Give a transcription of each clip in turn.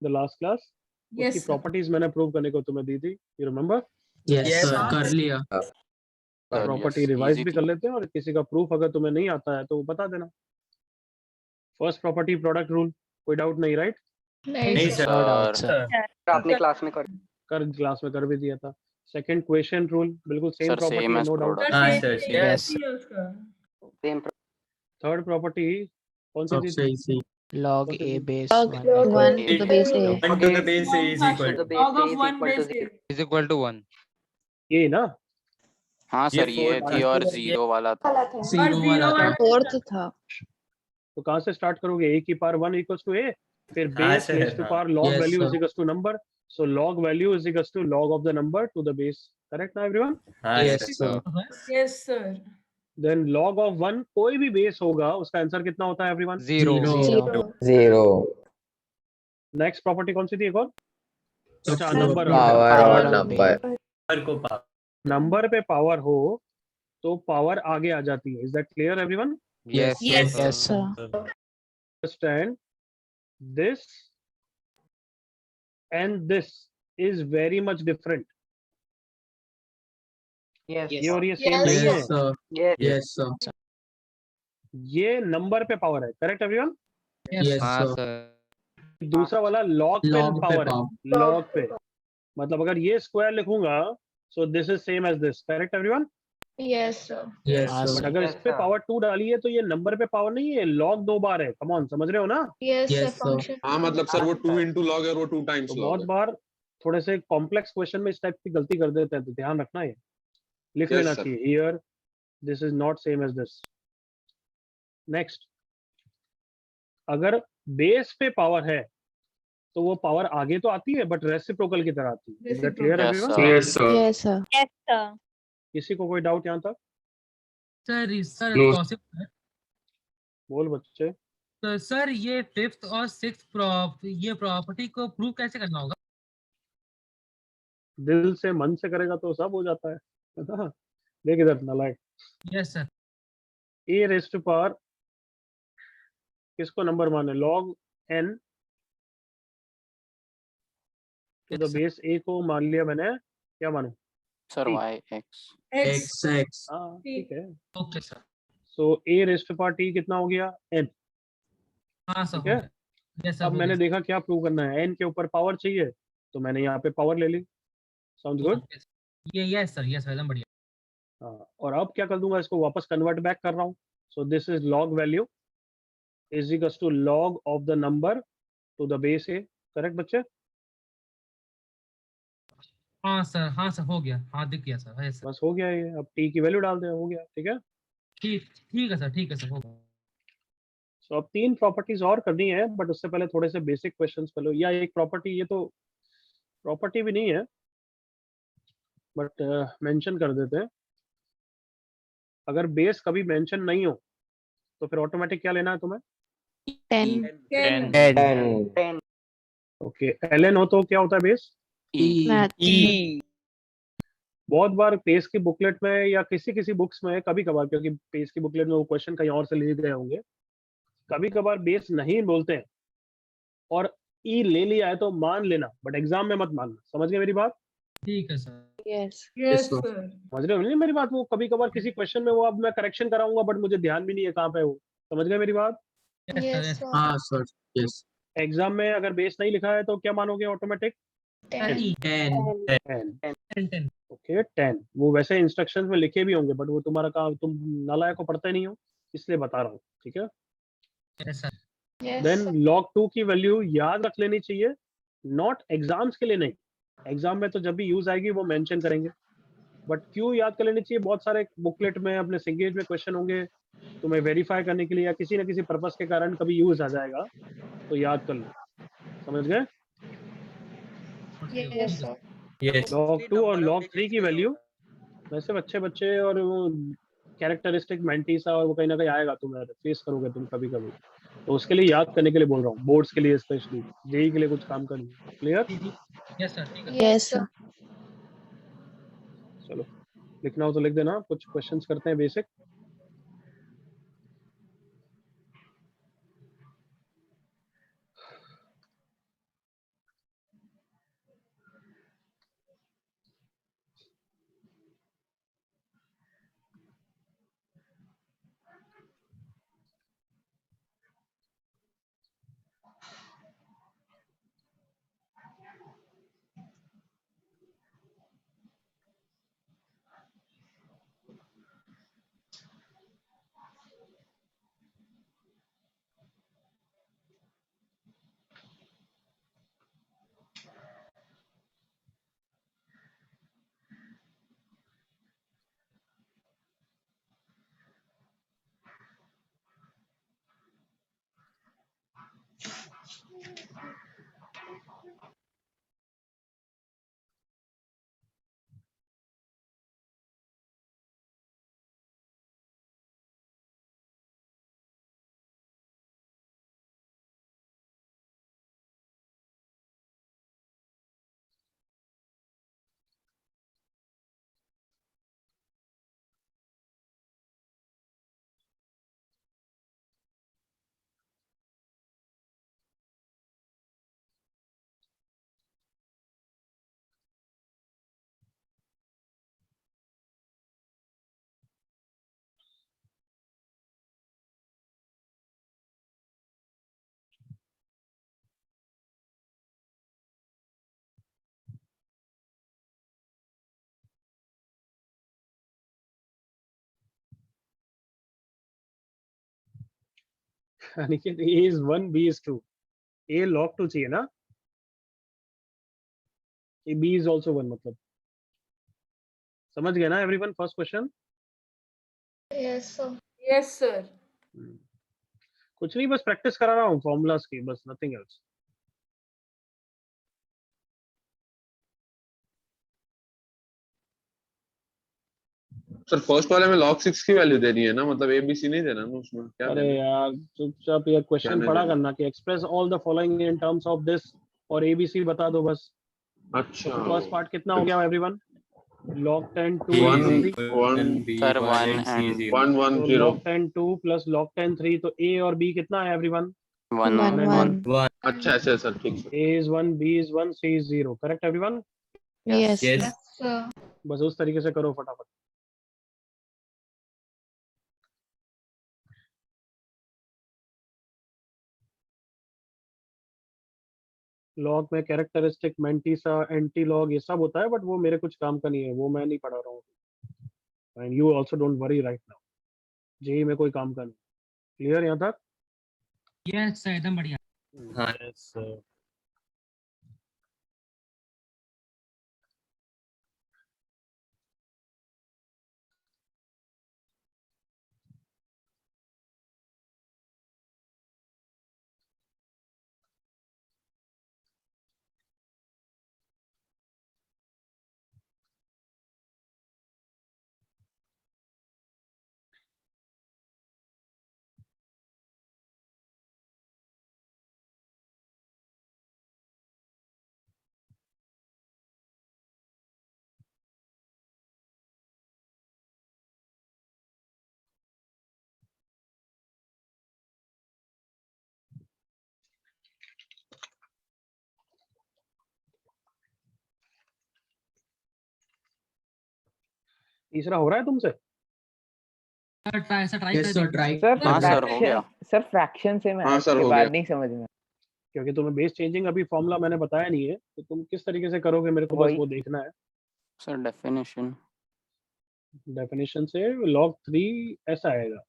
The last class? उसकी properties मैंने prove करने को तुम्हें दी थी, यू रिमेम्बर? यस सर, कर लिया। प्रॉपर्टी रिवाइज भी कर लेते हैं, और किसी का प्रूफ अगर तुम्हें नहीं आता है तो वो बता देना। फर्स्ट प्रॉपर्टी प्रोडक्ट रूल, कोई डाउट नहीं, राइट? नहीं सर। No doubt sir. आपने क्लास में कर भी दिया था। सेकंड क्वेश्चन रूल, बिल्कुल सेम प्रॉपर्टी है, नो डाउट। हाँ sir, yes same third property कौन सी थी? सबसे easy. log What's a it? base log 1 1 to the base a. 1 to the base a is equal the to base a is equal to 0. is equal to 1. ये ना? हाँ sir, ये ये थी और जीरो वाला था। जीरो वाला था। फोर्थ था। तो कहाँ से स्टार्ट करोगे? a की पावर 1 इक्वल्स टू a, फिर हाँ बेस सर, रेज़ टू हाँ। Power log Yes, value sir. Is equals to number, so log value is equals to log of the number to the base. Correct ना everyone? हाँ yes sir. Sir. Yes, sir. Then log of 1 कोई भी base होगा, उसका answer कितना होता है everyone? 0. Zero. 0 next property कौन सी थी एक और? अच्छा, सबसे नंबर power Power और of number. नंबर को पा नंबर पे पावर हो तो पावर आगे आ जाती है। Is that clear everyone? Yes. Yes, Yes, sir. Understand this and this is very much different. Yes. ये और ये सेम Yes, नहीं है। Yes sir. Yes. Yes sir. ये नंबर पे पावर है, करेक्ट एवरीवन? यस हाँ सर। सर। दूसरा वाला लॉग पे Log पे पावर है, power. लॉग पे। मतलब अगर ये स्क्वायर लिखूंगा so this is same as this, correct everyone? Yes, sir. Yes हाँ, बट सर। अगर Yes, इस पे sir. पावर 2 डाली है तो ये नंबर पे पावर नहीं है, लॉग 2 बार है। कम ऑन, समझ रहे हो ना? Yes, sir. Yes, sir. Function. हाँ मतलब सर वो 2 into log है, वो 2 times तो log बहुत है। बार थोड़े से कॉम्प्लेक्स क्वेश्चन में इस टाइप की गलती कर देते हैं, तो ध्यान रखना है, लिख Yes, लेना sir. चाहिए here this is not same as this. Next, अगर बेस पे पावर है तो वो पावर आगे तो आती है बट रेसिप्रोकल की तरह आती है। Is that clear Yes, everyone? sir. Yes sir. Yes, sir. Yes, sir. किसी को कोई डाउट यहाँ तक? Sir No. पॉसिबल है बोल बच्चे। तो सर ये फिफ्थ और सिक्स्थ ये प्रॉपर्टी को प्रूव कैसे करना होगा? दिल से मन से करेगा तो सब हो जाता है ना? देख इधर नालायक, yes sir. A raise to power किसको नंबर माने? Log n to the Yes, sir. Base a को मान लिया मैंने, क्या मानूं? Sir T. y x. X X. हाँ ठीक है। Okay sir. So a raise to power t कितना हो गया? n। हाँ सर, ठीक है। Yes sir. अब मैंने देखा क्या प्रूव करना है, n के ऊपर पावर चाहिए तो मैंने यहाँ पे पावर ले ली। Sound good? ये यस सर, यस एकदम बढ़िया। हाँ, और अब क्या कर दूंगा, इसको वापस कन्वर्ट बैक कर रहा हूँ। So this is log value is equals to log of the number to the base A. Correct बच्चे? हाँ सर, हो गया। हाँ दिख गया सर। Yes sir. बस हो गया ये। अब टी की वैल्यू डाल दें, हो गया। ठीक है। ठीक है सर, हो गया। सो अब 3 प्रॉपर्टीज और करनी है, बट उससे पहले थोड़े से बेसिक क्वेश्चंस कर लो। या एक प्रॉपर्टी, ये तो प्रॉपर्टी भी नहीं है बट मेंशन कर देते हैं। अगर बेस कभी मेंशन नहीं हो तो फिर ऑटोमेटिक क्या लेना है तुम्हें? 10. 10. ओके, ln हो तो क्या होता है बेस? E. Math. बहुत बार पेस की बुकलेट में या किसी बुक्स में, कभी कभार, क्योंकि पेस की बुकलेट में वो क्वेश्चन कहीं और से लिए गए होंगे, कभी कभार बेस नहीं बोलते हैं और ई ले लिया है तो मान लेना, बट एग्जाम में मत मानना। समझ गए मेरी बात? ठीक है sir. Yes. Yes, sir. sir. समझ रहे हो नहीं मेरी बात? वो कभी कभार किसी क्वेश्चन में वो अब मैं करेक्शन कराऊंगा बट मुझे ध्यान भी नहीं है कहाँ पे है वो। समझ गए मेरी बात? Yes Yes, sir. sir. हाँ सर। यस। एग्जाम में अगर बेस नहीं लिखा है तो क्या मानोगे ऑटोमेटिक? 10. 10। 10। ओके 10। वो वैसे इंस्ट्रक्शंस में लिखे भी होंगे बट वो तुम्हारा काम, तुम नालायक को पढ़ते नहीं हो इसलिए बता रहा हूँ। ठीक है। Yes sir. Yes, then sir. log 2 की वैल्यू याद रख लेनी चाहिए, नॉट एग्जाम्स के लिए नहीं। एग्जाम में तो जब भी यूज आएगी वो मेंशन करेंगे, बट क्यों याद कर लेनी चाहिए? बहुत सारे बुकलेट में अपने सिंगेज में क्वेश्चन होंगे, तुम्हें वेरीफाई करने के लिए या किसी न किसी पर्पस के कारण कभी यूज आ जाएगा, तो याद कर लो। समझ गए? Yes, sir. यस। log 2 और log 3 की वैल्यू वैसे बच्चे और वो कैरेक्टरिस्टिक मेंटीसा और वो कहीं ना कहीं आएगा, तुम्हें फेस करोगे तुम कभी कभी, तो उसके लिए याद करने के लिए बोल रहा हूँ, बोर्ड्स के लिए स्पेशली, जेई के लिए कुछ काम करना। क्लियर? यस सर, ठीक है। Yes, sir. चलो लिखना हो तो लिख देना। कुछ क्वेश्चंस करते हैं basic. Aniket, A is 1, B is 2. A log 2 चाहिए ना? A B is also 1 मतलब समझ गए ना everyone? First question Yes, sir. Yes, sir. कुछ नहीं, बस प्रैक्टिस करा रहा हूँ फॉर्मूलाज की, बस नथिंग एल्स। सर फर्स्ट वाले में log 6 की वैल्यू देनी है ना, मतलब ABC नहीं देना ना उसमें, क्या अरे देना है? यार चुपचाप ये क्वेश्चन नहीं पढ़ा देना? करना कि express all the following in terms of this और ABC बता दो बस। अच्छा फर्स्ट पार्ट कितना हो गया everyone? log 10 2 One, is 3, one, Sir, 1 and 1 1 तो 0 log 10 2 plus log 10 3, तो A और B कितना है एवरीवन? 1 One, and one. अच्छा ऐसे सर, ठीक है। A is 1, B is 1, C is 0, correct everyone? Yes, Yes. sir. बस उस तरीके से करो फटाफट। लॉग में कैरेक्टरिस्टिक, मेंटिसा, एंटी लॉग ये सब होता है, बट वो मेरे कुछ काम का नहीं है, वो मैं नहीं पढ़ा रहा हूँ। And you also don't worry right now, JEE में कोई काम का नहीं। क्लियर यहाँ तक? यस सर, एकदम बढ़िया। हाँ तीसरा हो रहा है तुमसे? सर ट्राई Yes, कर sir. देखिए। Try. हाँ सर, हो गया। सर फ्रैक्शन से मैं हाँ, सर, उसके हो बाद गया। नहीं समझ में। क्योंकि तुम्हें बेस चेंजिंग अभी फॉर्मूला मैंने बताया नहीं है, तो तुम किस तरीके से करोगे मेरे को बस वही। वो देखना है। सर डेफिनेशन डेफिनेशन से log 3 ऐसा आएगा,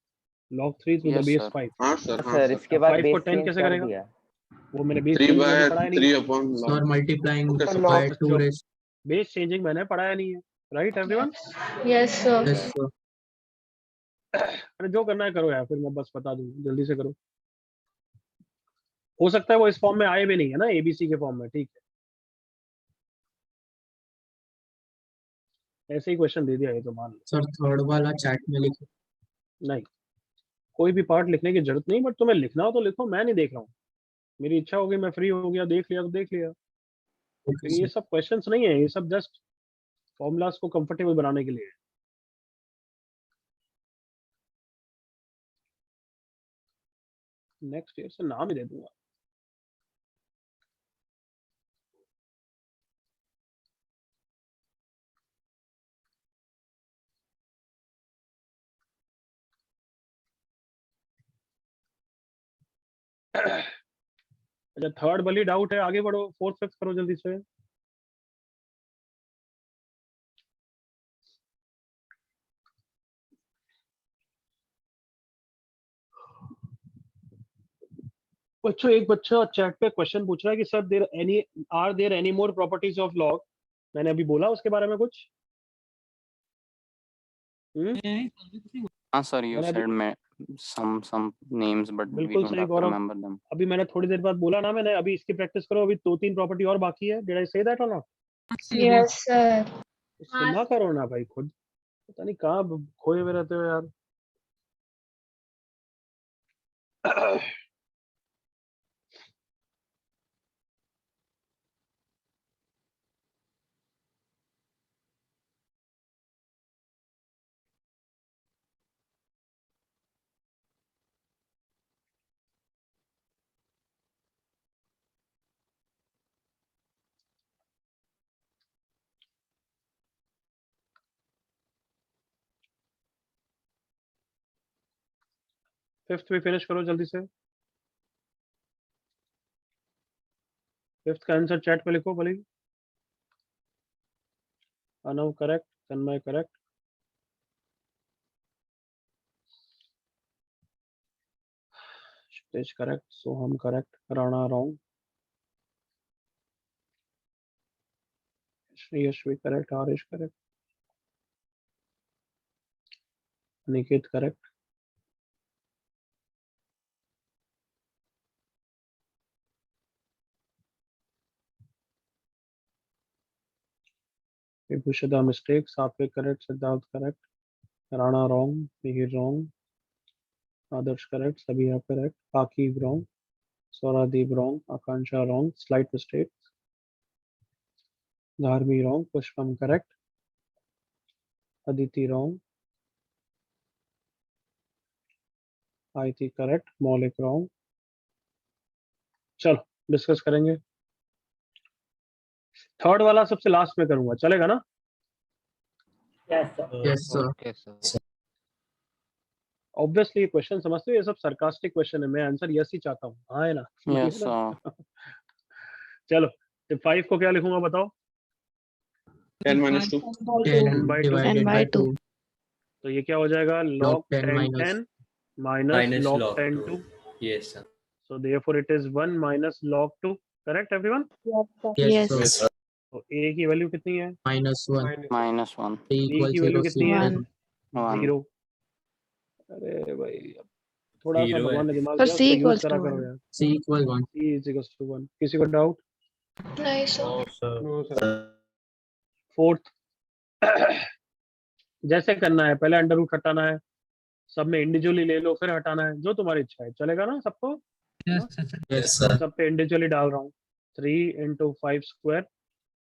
log 3 to the Yes, base sir. 5। हाँ सर, हाँ सर सर। इसके बाद 5 को बेस 10 चेंज कैसे कर करेगा? दिया। वो मैंने बेस 3 चेंजिंग by अभी पढ़ाया नहीं। 3 upon Sir, log। multiplying Okay, sir. by Log 2 raised. Base changing मैंने पढ़ाया नहीं है, right everyone? Yes, sir. Yes, sir. अरे जो करना है करो यार, फिर मैं बस बता दूं, जल्दी से करो। हो सकता है वो इस फॉर्म में आए भी नहीं है ना, ABC के फॉर्म में, ठीक है। ऐसे ही क्वेश्चन दे दिया ये तो मान लो। Sir, third वाला chat में लिखो. नहीं, कोई भी पार्ट लिखने की जरूरत नहीं, बट तुम्हें लिखना हो तो लिखो, मैं नहीं देख रहा हूँ। मेरी इच्छा होगी, मैं फ्री हो गया, देख लिया तो देख लिया। Okay, ये sir. सब क्वेश्चंस नहीं है, ये सब जस्ट फॉर्मूलाज को कंफर्टेबल बनाने के लिए है। नेक्स्ट ईयर से नाम ही दे दूंगा। अच्छा, थर्ड वाली डाउट है, आगे बढ़ो, फोर्थ फिफ्थ करो जल्दी से। बच्चों, एक बच्चा चैट पे क्वेश्चन पूछ रहा है कि sir there any more properties of log. मैंने अभी बोला उसके बारे में कुछ? हाँ सर, you मैंने said some names, but we बिल्कुल don't सही have to Gaurav. remember them. अभी मैंने थोड़ी देर बाद बोला ना, मैंने अभी इसकी प्रैक्टिस करो, अभी 2-3 प्रॉपर्टी और बाकी है। डिड आई से दैट और नॉट? Yes, sir. सुना करो ना भाई खुद, पता नहीं कहाँ खोए हुए रहते हो यार। फिफ्थ भी फिनिश करो जल्दी से। फिफ्थ का आंसर चैट पे लिखो भले। Anav correct, Tanmay correct, Shtesh correct, Soham correct, Rana wrong, Yashvi correct, Harish correct, Niket correct, Vibhushada mistake, Sape correct, Siddharth correct, Rana wrong, Mihir wrong, Adarsh correct, Sabia correct, Aki wrong, Soradeep wrong, Akansha wrong, slight mistake, Dharmi wrong, Pushpam correct, Aditi wrong, Aiti correct, Maulik wrong। चलो discuss करेंगे। Third वाला सबसे last में करूंगा, चलेगा ना? Yes, sir. Okay, sir. Obviously ये question समझते हो, ये सब सरकास्टिक क्वेश्चन है, मैं आंसर यस ही चाहता हूँ, हाँ है ना? Yes, sir. चलो तो 5 को क्या लिखूंगा बताओ? 10 minus 2 10 by 2. divided 10 by by 2. तो ये क्या हो जाएगा? log 10 10 minus minus log log 10 2. 2. Yes, sir. So therefore it is 1 minus log 2. Correct everyone? Yes, Yes. sir. तो a की वैल्यू कितनी है? -1. Minus 1. T b equals की वैल्यू 0, कितनी C है? 1. 1. 0। अरे भाई अब थोड़ा सा Zero भगवान ने है। दिमाग So दिया, C उसका यूज equals करा to करो 1. यार। C equals 1. c is equals to 1। किसी को डाउट? Nice, sir. फोर्थ जैसे करना है, पहले अंडर रूट हटाना है, सब में इंडिविजुअली ले लो, फिर हटाना है, जो तुम्हारी इच्छा है, चलेगा ना सबको? Yes, sir. सब पे इंडिविजुअली डाल रहा हूँ। 3 into 5 square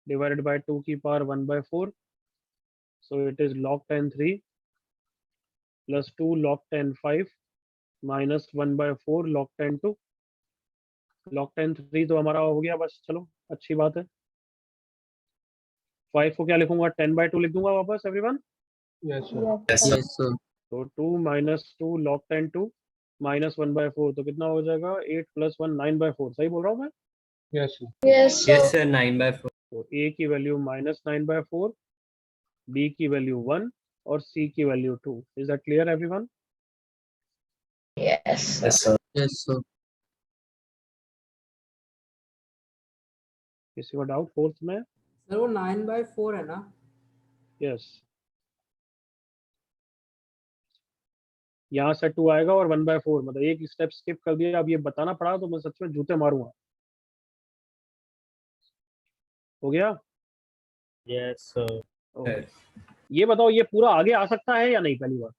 divided by 2 की power 1/4, so it is log 10 3 plus 2 log 10 5 minus 1/4 log 10 2। log 10 3 तो हमारा हो गया, बस चलो अच्छी बात है। 5 को क्या लिखूंगा? 10/2 लिख दूंगा वापस एवरीवन। Yes, sir. तो 2 minus 2 log 10 2 minus 1/4, तो कितना हो जाएगा? 8 plus 1 9/4। सही बोल रहा हूँ मैं? Yes, Yes, sir. sir. 9/4. तो a की वैल्यू -9/4, b की वैल्यू 1 और c की value 2। Is that clear everyone? Yes, sir. Yes, sir. किसी को डाउट फोर्थ में? सर वो 9/4 है ना? यस। यहाँ से 2 आएगा और 1/4, मतलब एक स्टेप स्किप कर दिया। अब ये बताना पड़ा तो मैं सच में जूते मारूंगा। हो गया? Yes, sir. ओके। ये बताओ, ये पूरा आगे आ सकता है या नहीं? पहली बार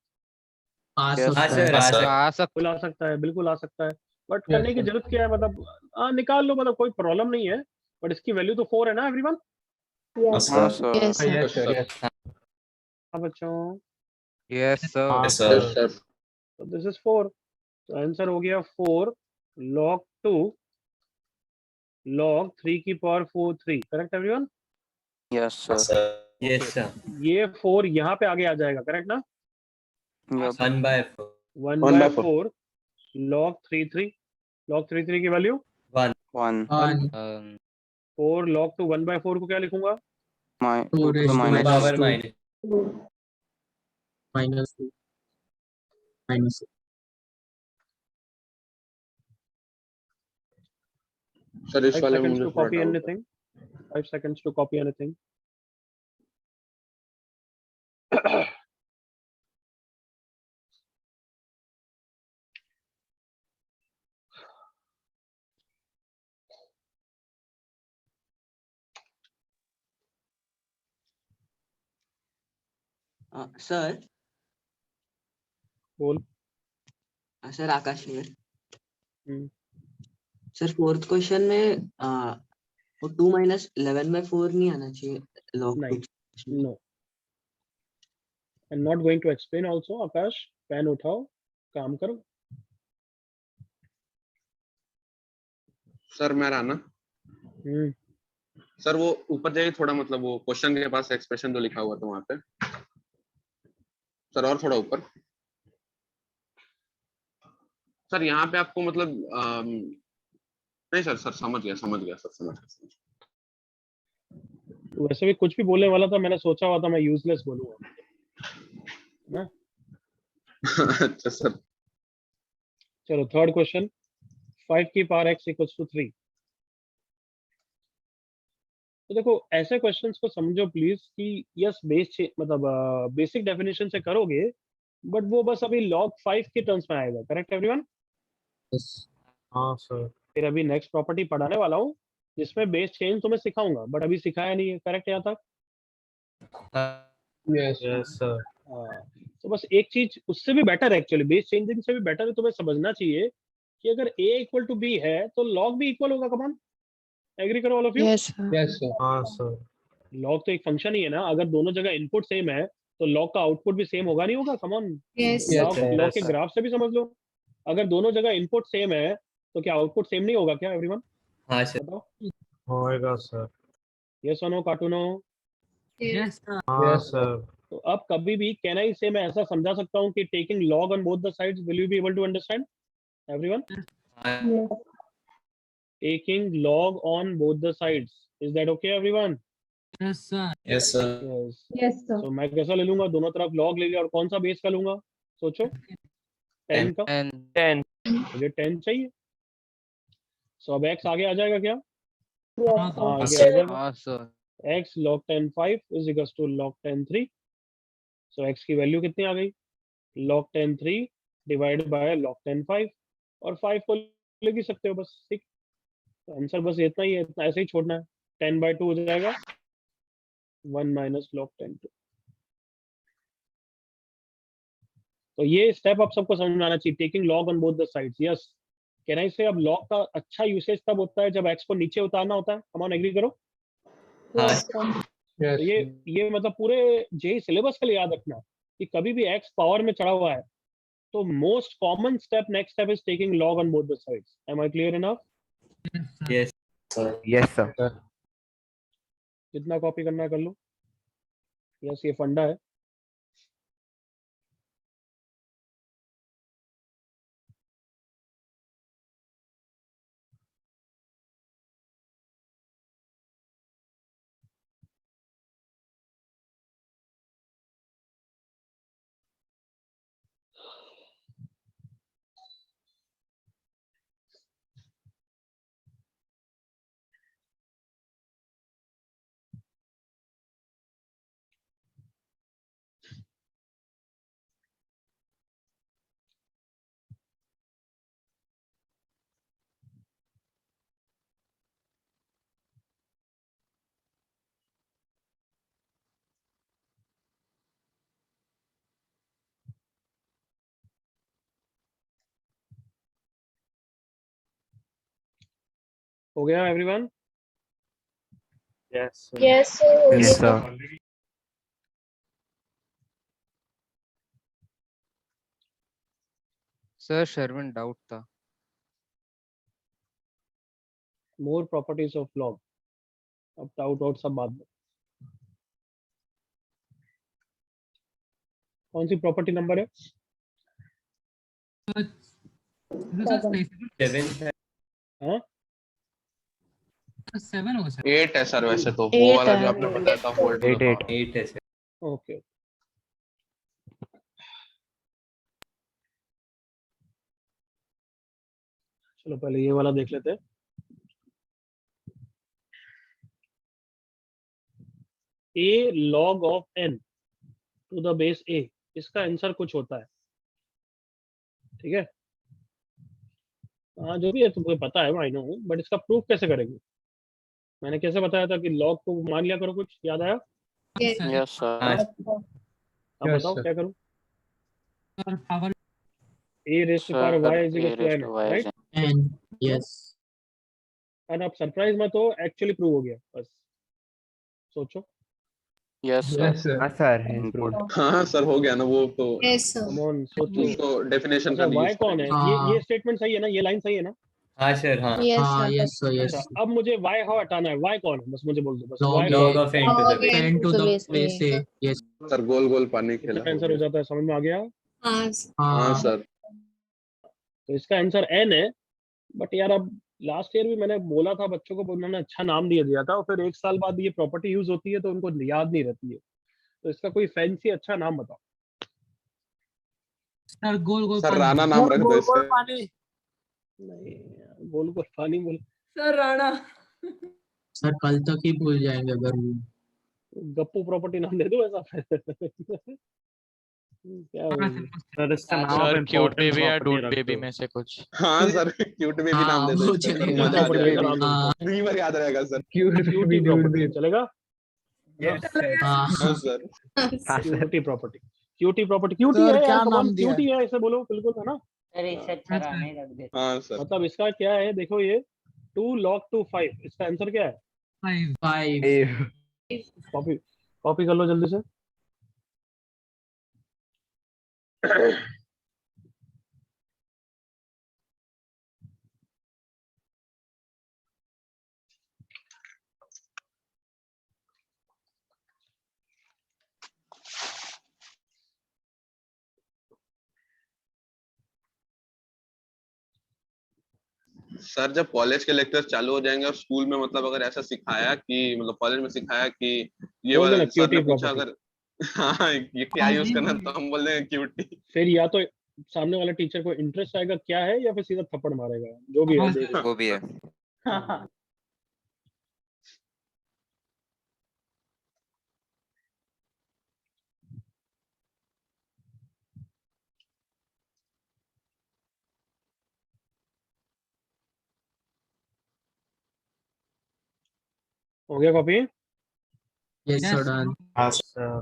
आ Yes, सकता sir. है. आ सकता बिल्कुल आ सकता है, बिल्कुल आ सकता है, बट करने की जरूरत क्या है? मतलब निकाल लो, मतलब कोई प्रॉब्लम नहीं है, बट इसकी वैल्यू तो 4 है ना एवरीवन? Yes, हाँ, sir. sir. Yes, sir. हाँ बच्चों, Yes, sir. Yes, sir. तो दिस इज 4। तो आंसर हो गया 4 log 2 log 3 की power 4 3। Correct everyone? Yes, sir. Yes, sir. ये 4 यहाँ पे आगे आ जाएगा, करेक्ट ना? Yup. 1/4. 1/4 log 3 3 log 3 3 की वैल्यू 1. 1. 1. 4 log 2 1/4 को क्या लिखूंगा? 2 2 to the minus Power 2. minus. -2. -2. Sir इस 5 वाले में seconds मुझे to थोड़ा copy डाउट है। anything. 5 seconds to copy anything. Sir बोल। Sir Akash here. हम्म, सर फोर्थ क्वेश्चन में वो 2 माइनस 11/4 नहीं आना चाहिए लॉग नहीं, 2। No, I am not going to explain also. Akash, pen उठाओ, काम करो। सर मेरा ना, हम्म, सर वो ऊपर जाइए थोड़ा, मतलब वो क्वेश्चन के पास एक्सप्रेशन जो लिखा हुआ था वहां पे सर, और थोड़ा ऊपर। सर यहाँ पे आपको मतलब नहीं सर, सर समझ गया, समझ गया सर, समझ गया। तो वैसे भी कुछ भी बोलने वाला था, मैंने सोचा हुआ था मैं यूजलेस बोलूंगा ना। अच्छा सर। चलो थर्ड क्वेश्चन, 5 की पावर x इक्वल्स टू 3। तो देखो ऐसे क्वेश्चंस को समझो प्लीज कि यस बेस मतलब बेसिक डेफिनेशन से करोगे, बट वो बस अभी log 5 के टर्म्स में आएगा। Correct everyone? हाँ सर। फिर अभी नेक्स्ट प्रॉपर्टी पढ़ाने वाला हूँ जिसमें बेस चेंज तुम्हें सिखाऊंगा, बट अभी सिखाया नहीं है। करेक्ट यहाँ तक? Yes. Yes sir. हाँ, तो बस एक चीज उससे भी बेटर है, एक्चुअली बेस चेंजिंग से भी बेटर है, तुम्हें समझना चाहिए कि अगर a इक्वल टू b है तो log भी इक्वल होगा। कमान, एग्री करो all of you? Yes, sir. Yes sir. हाँ सर। log तो एक फंक्शन ही है ना, अगर दोनों जगह इनपुट सेम है तो log का आउटपुट भी सेम होगा, नहीं होगा? कमान, Yes. log Yes, log के sir. ग्राफ से भी समझ लो, अगर दोनों जगह इनपुट सेम है तो क्या आउटपुट सेम नहीं होगा क्या? एवरीवन हाँ सर। बताओ, होएगा सर। यस और नो? कार्टूनो? Yes sir. हाँ Yes, सर। तो अब कभी भी कैन आई से मैं ऐसा समझा सकता हूँ कि taking log on both the sides, will you be able to understand everyone? Yes. Taking log on both the sides, is that okay everyone? Yes sir. Yes sir. Yes. Yes, sir. So मैं कैसा ले लूंगा? दोनों तरफ log ले लिया, और कौन सा बेस का लूंगा? सोचो, 10 का। and मुझे 10 चाहिए, so अब x आगे आ जाएगा क्या? Yes, हाँ, sir. हाँ, आगे आ जाएगा। sir. x log 10 5 is equals to log 10 3. So x की वैल्यू कितनी आ गई? log 10 3 डिवाइडेड बाय log 10 5, और 5 को लिख ही सकते हो बस। ठीक, तो आंसर बस इतना ही है, इतना ऐसे ही छोड़ना है। 10/2 हो जाएगा 1 माइनस log 10 2। तो ये स्टेप आप सबको समझ में आना चाहिए, taking log on both the sides. Yes, can I से अब log का अच्छा यूसेज तब होता है जब x को नीचे उतारना होता है। कम ऑन, एग्री करो? Yes, sir. Yes. तो ये मतलब पूरे जेई सिलेबस के लिए याद रखना कि कभी भी x पावर में चढ़ा हुआ है तो most common step, next step is taking log on both the sides. Am I clear enough? Yes sir. Yes, sir. जितना कॉपी करना है कर लो। यस, ये फंडा है। हो गया everyone? Yes sir. Yes, sir. Yes, sir. Sir, Sherwin doubt था। मोर प्रॉपर्टीज ऑफ log। अब डाउट आउट सब बाद में। कौन सी प्रॉपर्टी नंबर है? सेवन हाँ, 7 होगा सर। 8 है सर वैसे तो, वो Eight वाला है। जो आपने बताया था 4 to the 8 power। 8 है सर। ओके। चलो पहले ये वाला देख लेते हैं। a log of n to the base a, इसका आंसर कुछ होता है। ठीक है, हाँ जो भी है तुमको पता है, आई नो, बट इसका प्रूफ कैसे करेंगे? मैंने कैसे बताया था कि log को मान लिया करो, कुछ याद आया? Yes. Yes, sir. हाँ Yes, sir. अब Yes, बताओ sir. क्या करूं? और power a raised to power y is equal to n, right? And yes. और अब सरप्राइज मत हो, एक्चुअली प्रूव हो गया, बस सोचो। Yes, sir. हाँ सर इम्प्रूव हाँ सर हो गया ना वो तो, Yes, sir. कम ऑन सोचो। उसको डेफिनेशन अच्छा का नहीं y यूज कौन है? करेंगे। ये स्टेटमेंट सही है ना, ये लाइन सही है ना? हाँ सर हाँ Yes, हाँ, sir. yes, sir, yes. अच्छा अब मुझे y how हटाना है, y कौन है? बस मुझे बोल दो, बस Log y A. कौन log है? of n to the Log base N to the base base A. A. Yes. Sir गोल गोल पानी खेला कितना आंसर हो जाता है, समझ में आ गया? हाँ, हाँ हाँ. सर। तो इसका आंसर n है। बट यार अब लास्ट ईयर भी मैंने बोला था बच्चों को, उन्होंने अच्छा नाम दे दिया था, और फिर एक साल बाद ये प्रॉपर्टी यूज होती है तो उनको याद नहीं रहती है। तो इसका कोई फैंसी अच्छा नाम बताओ। सर गोल गोल सर राणा नाम रख दो इसका। नहीं गोल गोल पानी बोल, सर राणा। सर कल तक ही भूल जाएंगे अगर वो. गप्पू प्रॉपर्टी नाम दे दो ऐसा। क्या बोलूं? सर इसका नाम सर आप क्यूट important बेबी या property डूड रख बेबी दो। में से कुछ। हाँ सर क्यूट बेबी हाँ, नाम दे दो वो इसका। चलेगा। मजा आ प्रॉपर्टी का जाएगा। नाम दे दो। हाँ. रीवर याद रहेगा सर। क्यूटी प्रॉपर्टी चलेगा? हाँ. हाँ sir. Cutie property, cutie property, cutie है यार, कम ऑन क्यूटी है ऐसे बोलो, बिल्कुल है ना? सर इससे अच्छा राणा ही रख दे। हाँ सर। मतलब इसका क्या है, देखो ये 2 log to 5, इसका आंसर क्या है? 5 5. कॉपी कॉपी कर लो जल्दी से। सर जब कॉलेज के लेक्चर चालू हो जाएंगे और स्कूल में मतलब अगर ऐसा सिखाया कि मतलब कॉलेज में सिखाया कि ये बोल वाला देना सर ने QT पूछा property। अगर हाँ ये क्या हाँ यूज जी, करना जी। तो हम बोल देंगे क्यूटी। फिर या तो सामने वाले टीचर को इंटरेस्ट आएगा क्या है, या फिर सीधा थप्पड़ मारेगा, जो भी है हाँ, देख लो। वो भी है। हो गया copy? Yes, sir, Yes, done. हाँ सर।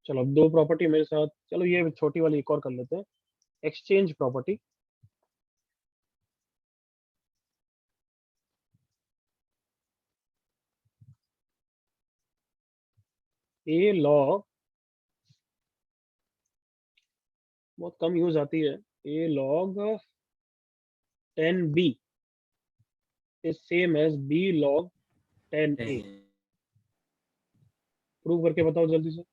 चलो अब 2 प्रॉपर्टी मेरे साथ, चलो ये छोटी वाली एक और कर लेते हैं। एक्सचेंज प्रॉपर्टी, ए लॉग, बहुत कम यूज आती है, a log 10b is same as b log 10a। Prove करके बताओ जल्दी से।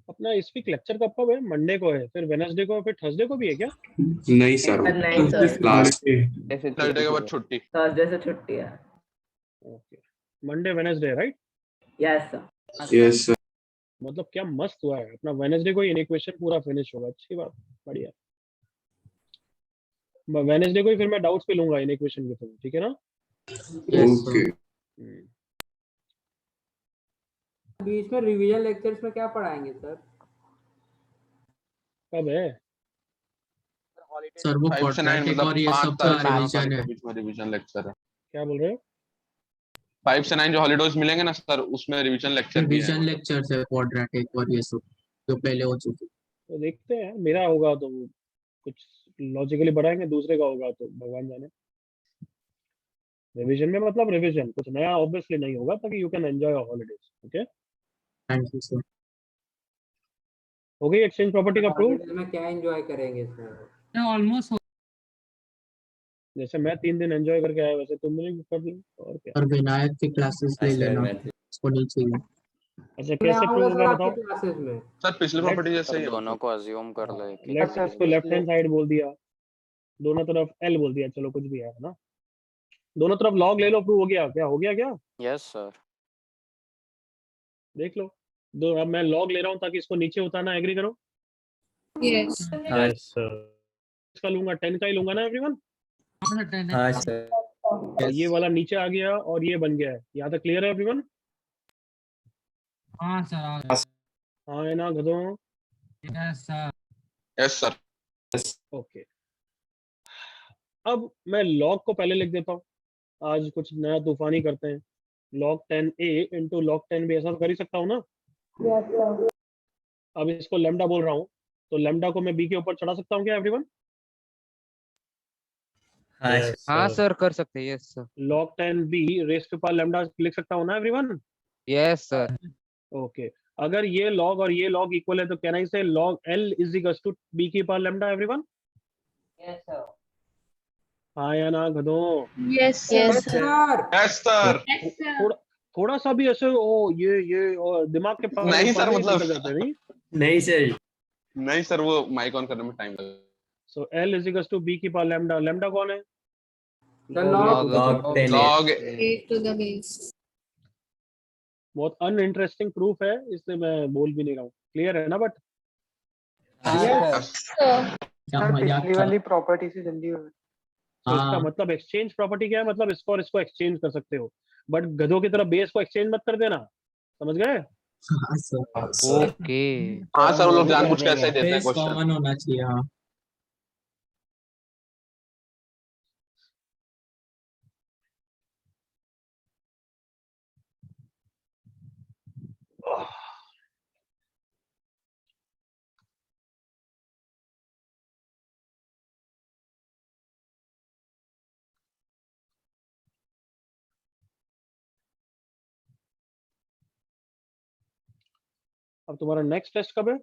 अपना इस वीक लेक्चर कब है? मंडे को है, फिर वेडनेसडे को, फिर थर्सडे को भी है क्या? नहीं सर नहीं सर, लास्ट ऐसे थर्सडे के बाद छुट्टी। थर्सडे से छुट्टी है। Okay, Monday Wednesday right? Yes sir. Yes sir. मतलब क्या मस्त हुआ है, अपना वेडनेसडे को इक्वेशन पूरा फिनिश होगा, अच्छी बात, बढ़िया। वेडनेसडे को ही फिर मैं डाउट्स पे लूंगा इन इक्वेशन के थ्रू, ठीक है ना? Yes, sir. बीच में रिवीजन लेक्चर्स में क्या पढ़ाएंगे सर? कब है? सर वो 5 से 9 quadratic मतलब और ये 5 सब का तारीख रिवीजन है. के बीच में रिवीजन लेक्चर है। क्या बोल रहे हो? 5 से 9 जो हॉलीडेज मिलेंगे ना सर उसमें रिवीजन लेक्चर भी है। रिवीजन लेक्चर्स है quadratic और ये सब जो पहले हो चुके. तो देखते हैं, मेरा होगा तो कुछ लॉजिकली बढ़ाएंगे, दूसरे का होगा तो भगवान जाने। रिवीजन में मतलब रिवीजन कुछ नया ऑब्वियसली नहीं होगा, ताकि you can enjoy your holidays. Okay, Thank you, sir. हो गई एक्सचेंज प्रॉपर्टी का प्रूफ? हॉलीडेज में क्या एंजॉय करेंगे सर? ऑलमोस्ट जैसे मैं 3 दिन एंजॉय करके आया, वैसे तुम भी कर लो, और क्या। और विनायक की क्लासेस ले लेना, उसको नहीं चाहिए. अच्छा मैं कैसे प्रूव आऊंगा होगा सर बताओ? आपकी क्लासेस में। सर पिछली प्रॉपर्टी जैसे ही है। दोनों को अज्यूम कर लो एक लेफ्ट इसको लेफ्ट हैंड साइड बोल दिया, दोनों तरफ एल बोल दिया, चलो कुछ भी है ना, दोनों तरफ लॉग ले लो, प्रूव हो गया क्या? हो गया क्या? Yes sir. देख लो, दो अब मैं लॉग ले रहा हूँ ताकि इसको नीचे उतारना, एग्री करो? yes. Yes sir. इसका लूंगा 10 का ही लूंगा ना एवरीवन? हाँ सर। और ये वाला नीचे आ गया और ये बन गया है, यहाँ तक क्लियर है एवरीवन? हाँ सर हाँ हाँ है ना गधों? Yes sir yes sir. Okay, अब मैं लॉग को पहले लिख देता हूँ। आज कुछ नया तूफानी करते हैं। log 10a into log 10b, ऐसा तो कर ही सकता हूँ ना? अब इसको लेमडा बोल रहा हूँ, तो लेमडा को मैं b के ऊपर चढ़ा सकता हूँ क्या एवरीवन? हाँ हाँ सर सर कर सकते हैं, yes sir. log 10b raise के पावर लेमडा लिख सकता हूँ ना एवरीवन? Yes sir. ओके, अगर ये log और ये log इक्वल है तो can I say log l is equals to b की power lambda everyone? Yes sir हाँ या ना गधों? Yes, yes sir. Sir. Yes sir. Yes, sir. थोड़ा थोड़ा सा भी ऐसे ये दिमाग के नहीं सर, पर्दे मतलब- निकल जाते हैं, नहीं? नहीं सर नहीं सर, वो माइक ऑन करने में टाइम लगेगा। So l is equals to b की पावर लेमडा। लेमडा कौन है? The log. log 10 log A to the base. बहुत अनइंटरेस्टिंग प्रूफ है, इसलिए मैं बोल भी नहीं रहा हूँ। क्लियर है ना? बट पिछली वाली प्रॉपर्टी से जल्दी हो गई। तो इसका मतलब एक्सचेंज प्रॉपर्टी क्या है? मतलब इसको और इसको एक्सचेंज कर सकते हो, बट गधों की तरह बेस को एक्सचेंज मत कर देना। समझ गए? ओके। हाँ सर, वो लोग जानबूझ के ऐसे ही देते हैं बेस क्वेश्चन। कॉमन होना चाहिए। हाँ अब तुम्हारा नेक्स्ट टेस्ट कब है?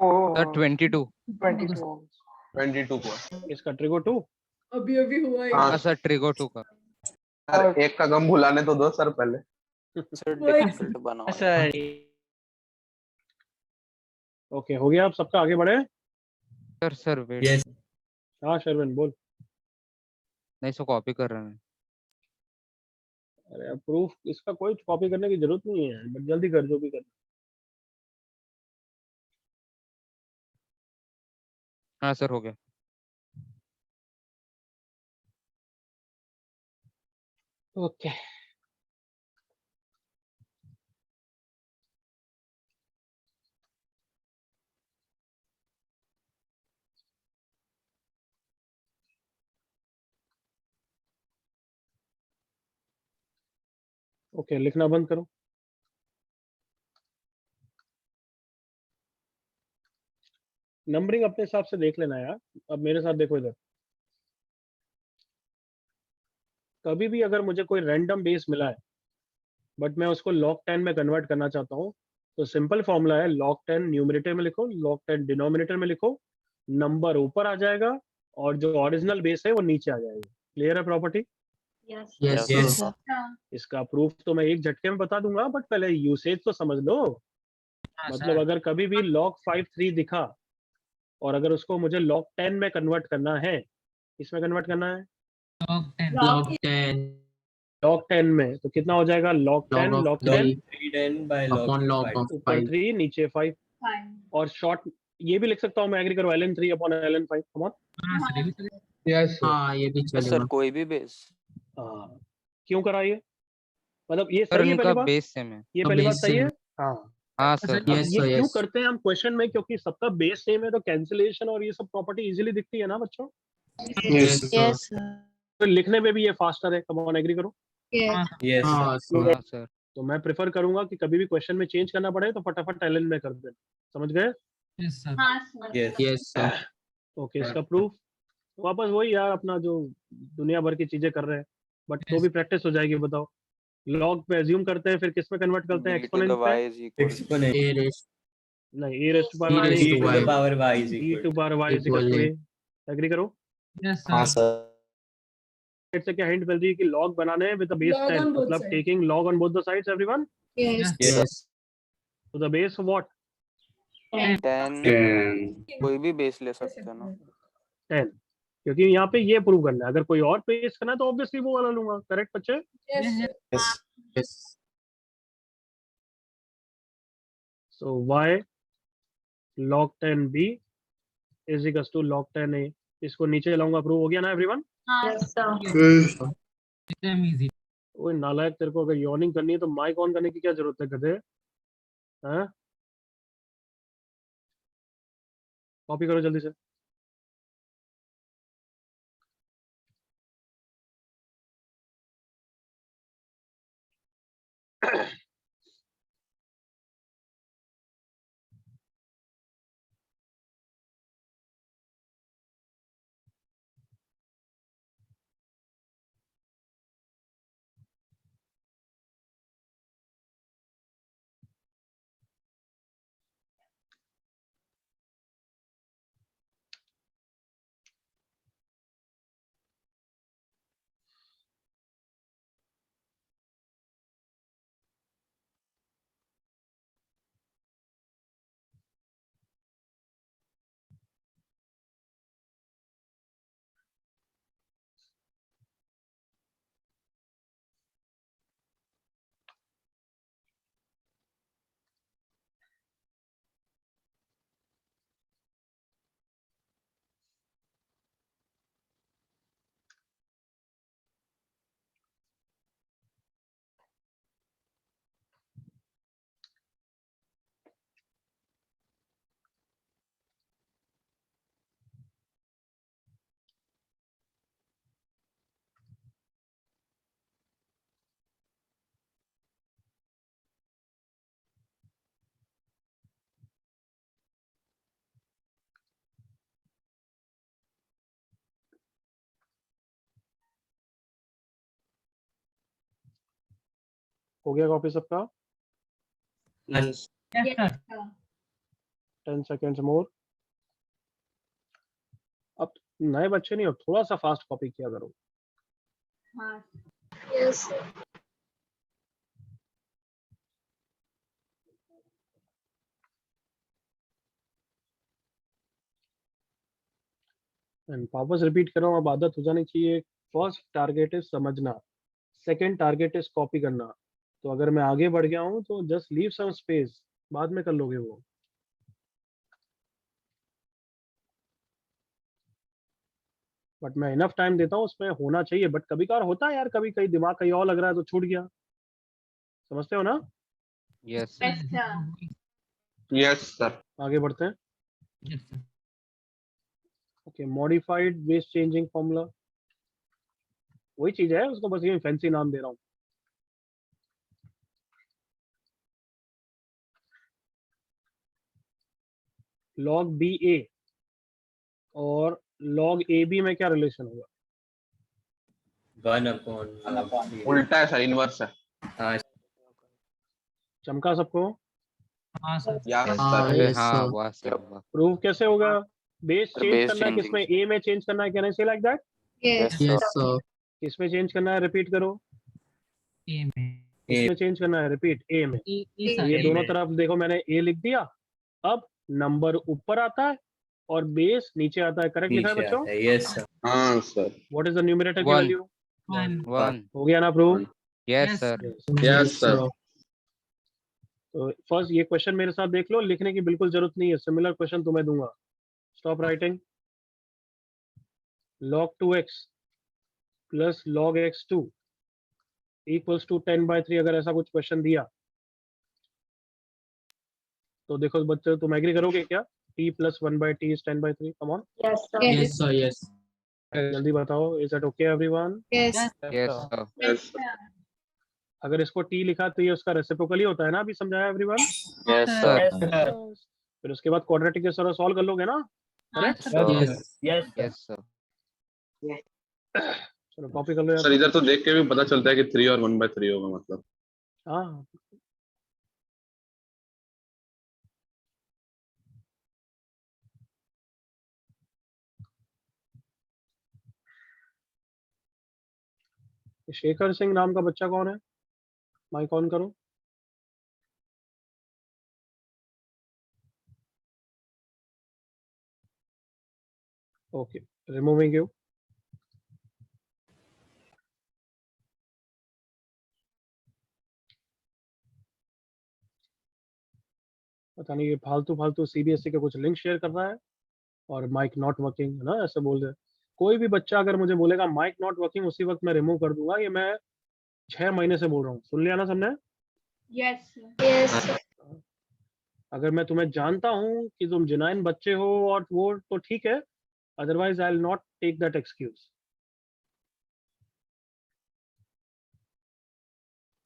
सर 22। 22 को। इसका ट्रिगो 2? अभी अभी हुआ है। हाँ सर ट्रिगो 2 का। सर, एक का गम भुलाने तो दो सर पहले। सर ओके, हो गया। आप सबका आगे बढ़े। Sir wait. यस हाँ शर्विन बोल। नहीं सो कॉपी कर रहे हैं। अरे प्रूफ इसका कोई कॉपी करने की जरूरत नहीं है, बट जल्दी कर, जो भी कर। हाँ सर हो गया। ओके, ओके, लिखना बंद करो। नंबरिंग अपने हिसाब से देख लेना यार। अब मेरे साथ देखो इधर। कभी भी अगर मुझे कोई रैंडम बेस मिला है, बट मैं उसको log 10 में कन्वर्ट करना चाहता हूँ, तो सिंपल फॉर्मूला है log 10 न्यूमरेटर में लिखो, log 10 डिनोमिनेटर में लिखो, नंबर ऊपर आ जाएगा और जो ओरिजिनल बेस है वो नीचे आ जाएगा। क्लियर है property? Yes. Yes Yes. Sir. इसका प्रूफ तो मैं एक झटके में बता दूंगा, बट पहले यूसेज तो समझ लो। हाँ मतलब सर अगर कभी भी log 53 दिखा और अगर उसको मुझे log 10 में कन्वर्ट करना है, इसमें कन्वर्ट करना है log 10 log 10 log 10 में, तो कितना हो जाएगा? log 10 log log of 10 10 by log upon log of ऊपर 5. 3 नीचे 5, Fine. और शॉर्ट ये भी लिख सकता हूँ मैं, एग्री करो, ln 3 upon ln 5। Come on. हाँ सर ये भी तो- हाँ ये भी चलेगा। कोई भी बेस। क्यों करा ये? मतलब ये सर सही है उनका पहली बात? बेस सेम है। ये पहली बात बेस सही है? सेम। हाँ। हाँ सर, सर। अब Yes, ये sir, क्यों yes. करते हैं हम क्वेश्चन में? क्योंकि सबका बेस सेम है, तो कैंसिलेशन और ये सब प्रॉपर्टी इजीली दिखती है ना बच्चों। Yes, sir. Yes, sir. तो लिखने में भी ये फास्टर है। कम ऑन, एग्री करो। Yes. हाँ सर यस हाँ सर। हाँ सर। तो मैं प्रेफर करूंगा कि कभी भी क्वेश्चन में चेंज करना पड़े तो फटाफट ln में कर देना। समझ गए? यस सर हाँ, sir. Yes yes sir. Okay, इसका प्रूफ वापस वही यार, अपना जो दुनिया भर की चीजें कर रहे हैं, बट तो भी प्रैक्टिस हो जाएगी। बताओ, लॉग पे एज्यूम करते हैं, फिर किस में कन्वर्ट करते हैं? एक्सपोनेंट पे? एक्सपोनेंट A raised नहीं, e raised to E power raised e to to y. the power y is e equal to power y is equal to a। Agree करो? यस हाँ सर सर। से क्या hint मिल रही है कि log बनाने हैं with the base Log 10, on both मतलब sides. Taking log on both the sides everyone, Yes. Yes. तो द बेस व्हाट? 10 कोई भी बेस ले सकते हैं ना। 10, क्योंकि यहाँ पे ये प्रूव करना है। अगर कोई और बेस करना है तो ऑब्वियसली वो वाला लूंगा। करेक्ट बच्चे? Yes, sir. Yes. So y log 10b is equals to log 10a। इसको नीचे लाऊंगा, प्रूव हो गया ना एवरीवन? Yes, sir. एकदम इजी। ओए नालायक, तेरे को अगर यॉर्निंग करनी है तो माइक ऑन करने की क्या जरूरत है गधे? हैं? कॉपी करो जल्दी से। हो गया कॉपी सबका? Yes. Yes, sir. 10 seconds मोर। अब नए बच्चे नहीं हो, थोड़ा सा फास्ट कॉपी किया करो। हाँ। Yes. एंड वापस रिपीट कर रहा हूँ, अब आदत हो जानी चाहिए। फर्स्ट टारगेट इज समझना, सेकंड टारगेट इज कॉपी करना। तो अगर मैं आगे बढ़ गया हूँ तो जस्ट लीव सम स्पेस, बाद में कर लोगे वो। बट मैं इनफ टाइम देता हूँ, उसमें होना चाहिए। बट कभी कभार होता है यार, कभी कहीं दिमाग कहीं और लग रहा है तो छूट गया। समझते हो ना? Yes sir. Yes, sir. Yes sir. आगे बढ़ते हैं। Yes, sir. Okay, modified base changing formula वही चीज है, उसको बस ये फैंसी नाम दे रहा हूँ। लॉग बी ए और लॉग ए बी में क्या रिलेशन होगा? 1/. उल्टा है सर, इनवर्स है। हाँ चमका सबको? हाँ सर। यस yes, हाँ, सर। yes, हाँ sir. वाह सर वाह। प्रूव कैसे होगा? बेस Sir, चेंज base करना है, changing. किसमें? ए में चेंज करना है, कैन आई से like that? Yes. Yes, sir. किसमें चेंज करना है? रिपीट करो। ए में। किसमें चेंज करना है? रिपीट। ए में। ए ए तो ये में। दोनों तरफ देखो, मैंने ए लिख दिया। अब नंबर ऊपर आता है और बेस नीचे आता है। करेक्ट लिखा है नीचे बच्चों? आता है। Yes sir. हाँ sir. What is the numerator की 1 वैल्यू? 1. 1 हो गया ना prove? Yes Yes, sir. Yes sir. तो फर्स्ट ये क्वेश्चन मेरे साथ देख लो, लिखने की बिल्कुल जरूरत नहीं है, सिमिलर क्वेश्चन तुम्हें दूंगा। Stop writing. log 2x plus log x2 equals to 10/3, अगर ऐसा कुछ क्वेश्चन दिया तो देखो बच्चों, तुम एग्री करोगे क्या? t plus 1/t is 10/3। Come on, Yes, sir. Yes, sir. Yes. जल्दी बताओ। Is that okay everyone? Yes. Yes sir. Yes अगर इसको t लिखा तो ये उसका रेसिप्रोकल ही होता है ना? अभी समझाया एवरीवन? Yes, sir. sir. फिर उसके बाद क्वाड्रेटिक के सर सॉल्व कर लोगे ना? करेक्ट? Yes. Yes sir. चलो कॉपी कर लो सर, यार। इधर तो देख के भी पता चलता है कि 3 और 1/3 होगा मतलब। हाँ, शेखर सिंह नाम का बच्चा कौन है? माइक ऑन करो। Okay, removing you. पता नहीं ये फालतू फालतू सीबीएसई का कुछ लिंक शेयर कर रहा है और माइक नॉट वर्किंग है ना, ऐसे बोल रहे। कोई भी बच्चा अगर मुझे बोलेगा माइक नॉट वर्किंग, उसी वक्त मैं रिमूव कर दूंगा। ये मैं 6 महीने से बोल रहा हूँ, सुन लिया ना सबने? Yes. Yes. अगर मैं तुम्हें जानता हूँ कि तुम जिनाइन बच्चे हो और वो तो ठीक है, otherwise I will not take that excuse.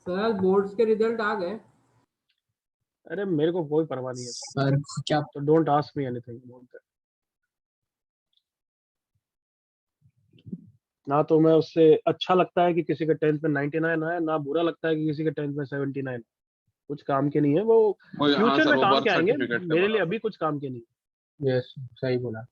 Sir आज बोर्ड्स के रिजल्ट आ गए। अरे मेरे को कोई परवाह नहीं है, सर क्या तो don't ask me anything about that. ना तो मैं उससे अच्छा लगता है कि किसी के 10th में 99 आए, ना बुरा लगता है कि किसी के 10th में 79। कुछ काम के नहीं है वो, हाँ फ्यूचर सर, में वो काम बर्थ के आएंगे, सर्टिफिकेट से मेरे लिए बना अभी कुछ काम के नहीं। यस सही बोला।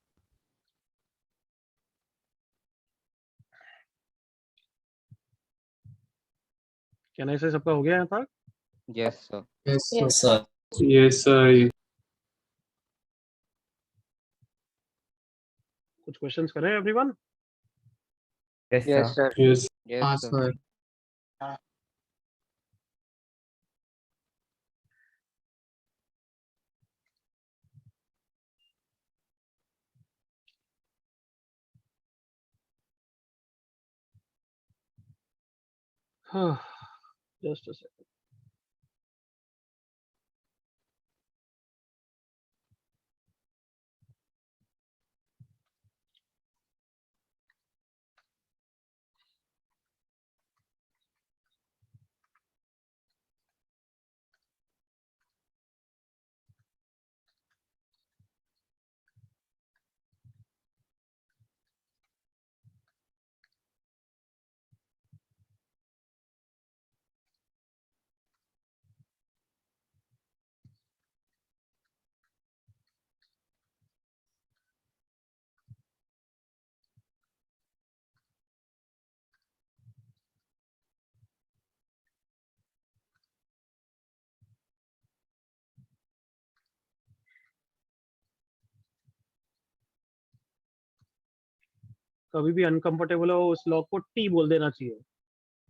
क्या नहीं से सबका हो गया यहाँ तक? Yes, sir. Yes Yes. Sir. Yes sir. कुछ क्वेश्चंस करें everyone? Yes, Yes, sir. sir. Yes Yes, हाँ sir. Sir. Just a second. कभी भी अनकंफर्टेबल हो उस लॉक को टी बोल देना चाहिए,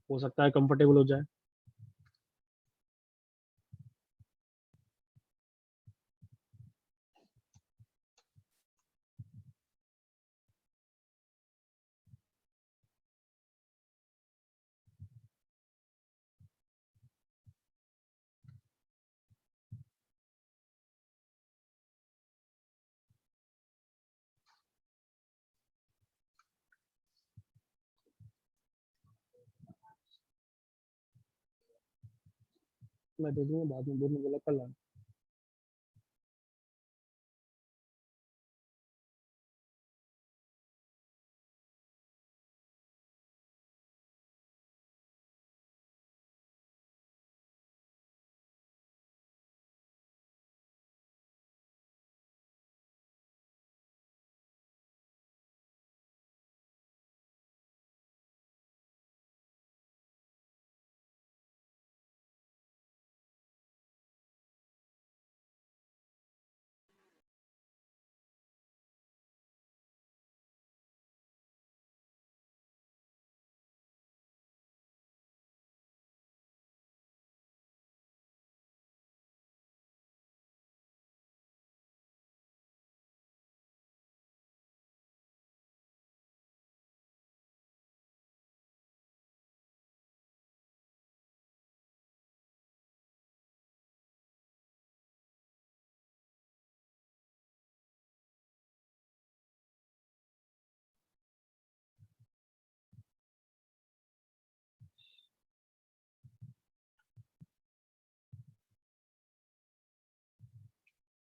हो सकता है कंफर्टेबल हो जाए। मैं दे दूंगा बाद में, बोलने बोला कल आना।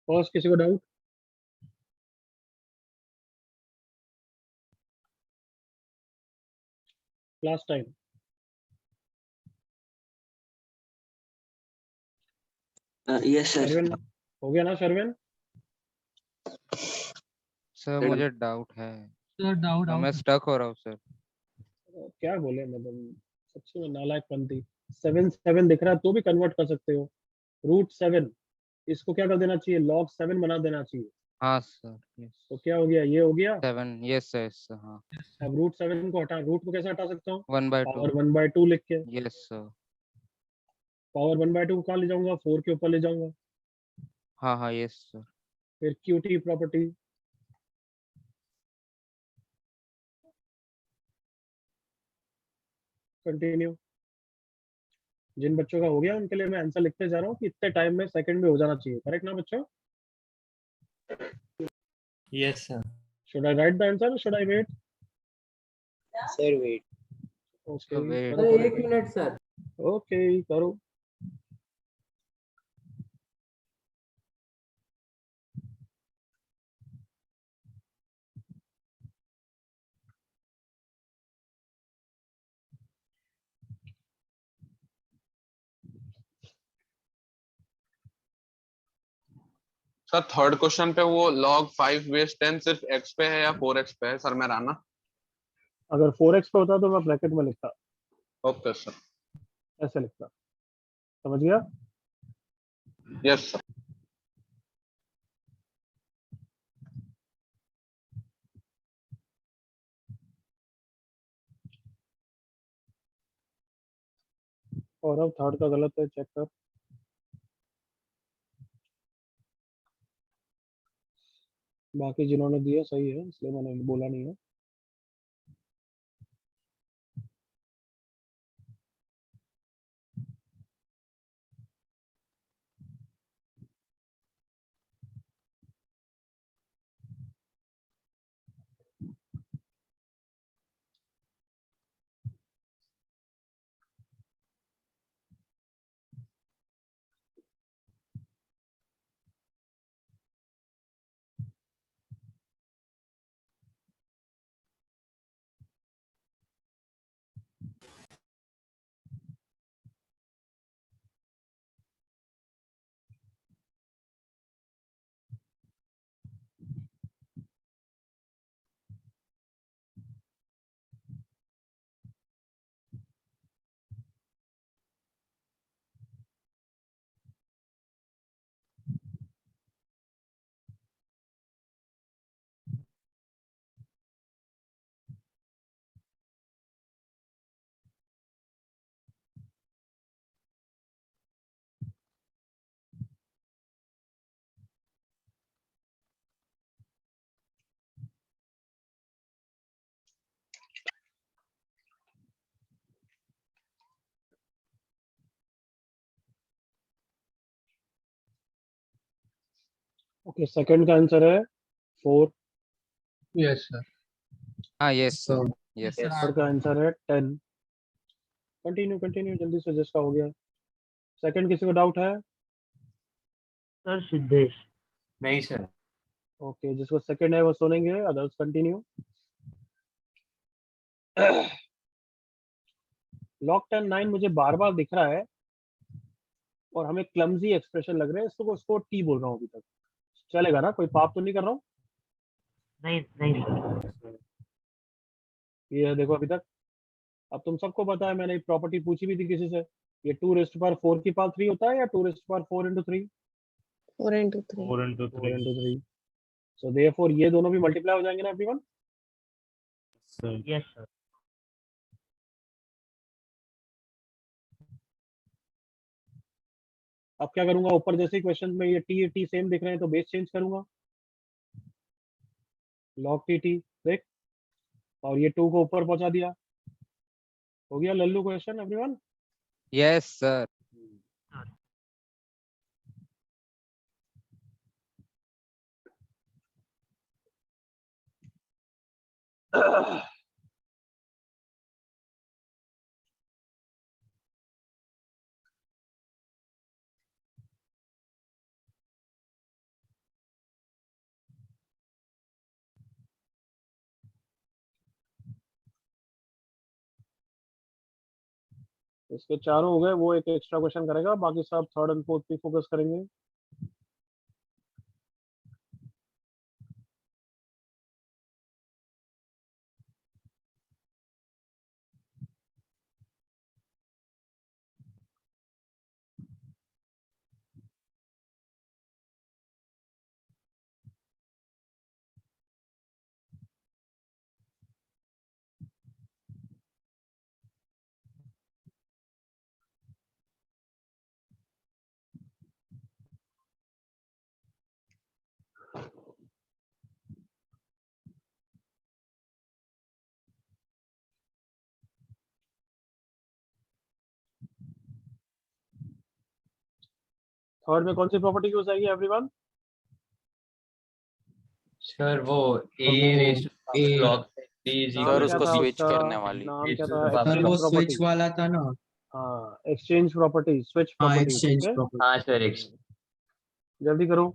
बॉस किसी को doubt? Last time yes sir. Sherwin हो गया ना? शर्विन सर मुझे डाउट है, सर डाउट तो मैं स्टक हो रहा हूँ सर। क्या बोले, मतलब सच्ची में नालायक पंथी। 7 दिख रहा है तो भी कन्वर्ट कर सकते हो। √7 इसको क्या कर देना चाहिए, log 7 बना देना चाहिए। हाँ सर। यस तो क्या हो गया, ये हो गया। 7। Yes sir. Yes sir. हाँ अब √7 को हटा, रूट को कैसे हटा सकता हूँ? 1/2। पावर 1/2 लिख के। Yes sir. पावर 1/2 को कहाँ ले जाऊंगा? 4 के ऊपर ले जाऊंगा। हाँ हाँ यस सर। फिर QT प्रॉपर्टी, कंटिन्यू। जिन बच्चों का हो गया उनके लिए मैं आंसर लिखते जा रहा हूँ कि इतने टाइम में सेकंड में हो जाना चाहिए, करेक्ट ना बच्चों? Yes, sir. Should I write the answer, should I wait? Sir, wait. Okay wait. करो सर 1 मिनट सर। ओके करो। सर थर्ड क्वेश्चन पे वो log 5 बेस 10 सिर्फ x पे है या 4x पे है सर? मैं राना। अगर 4x पे होता तो मैं ब्रैकेट में लिखता, ओके सर। ऐसे लिखता, समझ गया? Yes sir. और अब थर्ड का गलत है, चेक कर। बाकी जिन्होंने दिया सही है, इसलिए मैंने बोला नहीं है। ओके सेकंड का आंसर है 4, Yes, sir. हाँ yes sir. So, Yes. Yes. Third का आंसर है 10। कंटिन्यू कंटिन्यू जल्दी से, जिसका हो गया। सेकंड किसी को डाउट है? Sir, Siddesh. नहीं सर। ओके जिसको सेकंड है वो सुनेंगे, अदर्स कंटिन्यू। लॉग 10 9 मुझे बार बार दिख रहा है और हमें क्लमजी एक्सप्रेशन लग रहे हैं, इसको उसको टी बोल रहा हूँ अभी तक, चलेगा ना? कोई पाप तो नहीं कर रहा हूँ? नहीं नहीं सर। ये है देखो अभी तक। अब तुम सबको पता है, मैंने एक प्रॉपर्टी पूछी भी थी किसी से, ये 2 raised to power 4 की पावर 3 होता है या 2 raised to power 4 into 3? 4 into 3। 4 into 3। So therefore ये दोनों भी मल्टीप्लाई हो जाएंगे ना एवरीवन? Yes, sir. अब क्या करूंगा, ऊपर जैसे क्वेश्चन में ये टी टी सेम दिख रहे हैं तो बेस चेंज करूंगा, लॉग टी टी देख, और ये 2 को ऊपर पहुंचा दिया। हो गया Lallu question everyone? Yes sir. इसके चारों हो गए, वो एक एक्स्ट्रा क्वेश्चन करेगा, बाकी सब थर्ड एंड फोर्थ पे फोकस करेंगे। थर्ड में कौन सी प्रॉपर्टी यूज आएगी एवरीवन? सर वो a race a block d is नाम सर इक्वल क्या उसको था स्विच उसका? करने वाली। नाम क्या था? सर एक्सचेंज वो प्रॉपर्टी। वाला था ना। हाँ, एक्सचेंज प्रॉपर्टी, स्विच प्रॉपर्टी, ठीक है। हाँ सर एक्स। जल्दी करो।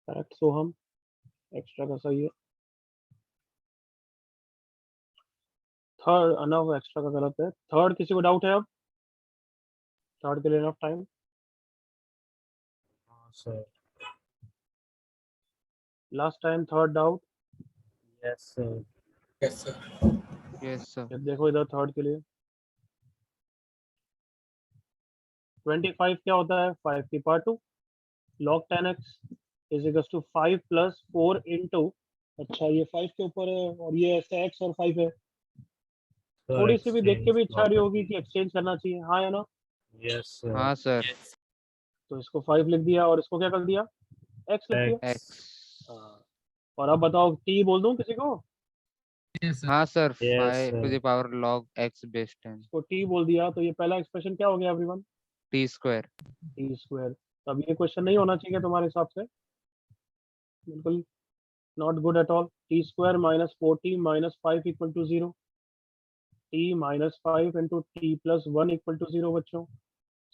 करेक्ट सोहम, एक्स्ट्रा का सही है। थर्ड अनव एक्स्ट्रा का गलत है। थर्ड किसी को डाउट है? अब थर्ड के लिए enough time. Sir. Last time third doubt. Yes sir. Yes sir. Yes, sir. देखो इधर थर्ड के लिए 25 क्या होता है? 5 की power 2 log 10x is equal to 5 plus 4 into, अच्छा ये 5 के ऊपर है और ये ऐसे x और 5 है। थोड़ी सी भी देख के भी इच्छा रही होगी कि एक्सचेंज करना चाहिए, हाँ या ना? Yes sir. हाँ sir. तो इसको 5 लिख दिया और इसको क्या कर दिया? x लिख दिया। X. हाँ। और अब बताओ t बोल दूं किसी को? Yes sir. हाँ sir. Yes, 5 to sir. the power log x base 10 इसको t बोल दिया तो ये पहला एक्सप्रेशन क्या हो गया everyone? t square. t square. अब ये क्वेश्चन नहीं होना चाहिए तुम्हारे हिसाब से, बिल्कुल not good at all. T square minus 4t minus 5 equal to 0। t minus 5 into T plus 1 equal to 0 बच्चों।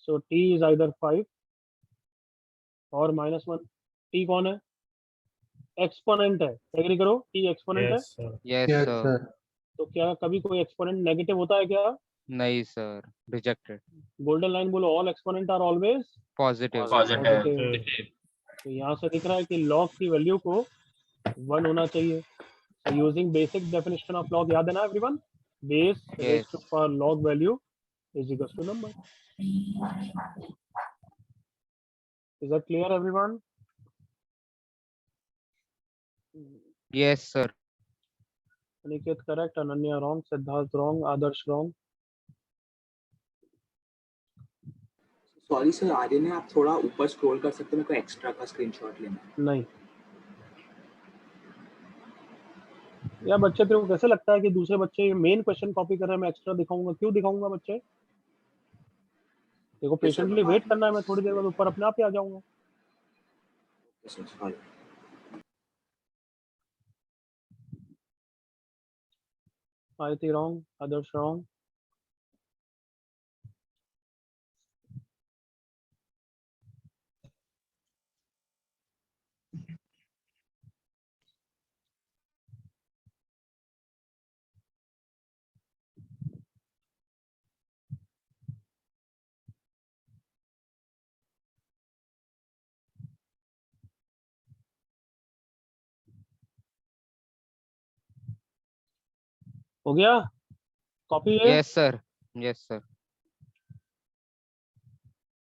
सो t इज आइदर 5 और माइनस 1। t कौन है? एक्सपोनेंट है, एग्री करो, t एक्सपोनेंट है। Yes, sir. Yes yes sir. Sir. तो क्या कभी कोई एक्सपोनेंट नेगेटिव होता है क्या? नहीं sir. Rejected. गोल्डन लाइन बोलो, all exponent are always Positive. Positive. तो यहाँ से दिख रहा है कि लॉग की वैल्यू को 1 होना चाहिए। So using basic definition of log, याद है ना everyone? Base raised to Yes. power log value is equals to number. Is that clear everyone? Yes sir. Aniket correct, Ananya wrong, Siddharth wrong, Adarsh wrong. Sorry sir, Aryan आप थोड़ा ऊपर scroll कर सकते हैं, मेरे को एक्स्ट्रा का स्क्रीनशॉट लेना है। नहीं यार बच्चे, तेरे को कैसे लगता है कि दूसरे बच्चे मेन क्वेश्चन कॉपी कर रहे हैं, मैं एक्स्ट्रा दिखाऊंगा? क्यों दिखाऊंगा बच्चे? देखो पेशेंटली वेट करना है, मैं थोड़ी देर बाद ऊपर अपने आप ही आ जाऊंगा। Sorry. Ayati wrong, Adarsh wrong. हो गया कॉपी है? Yes sir. Yes sir.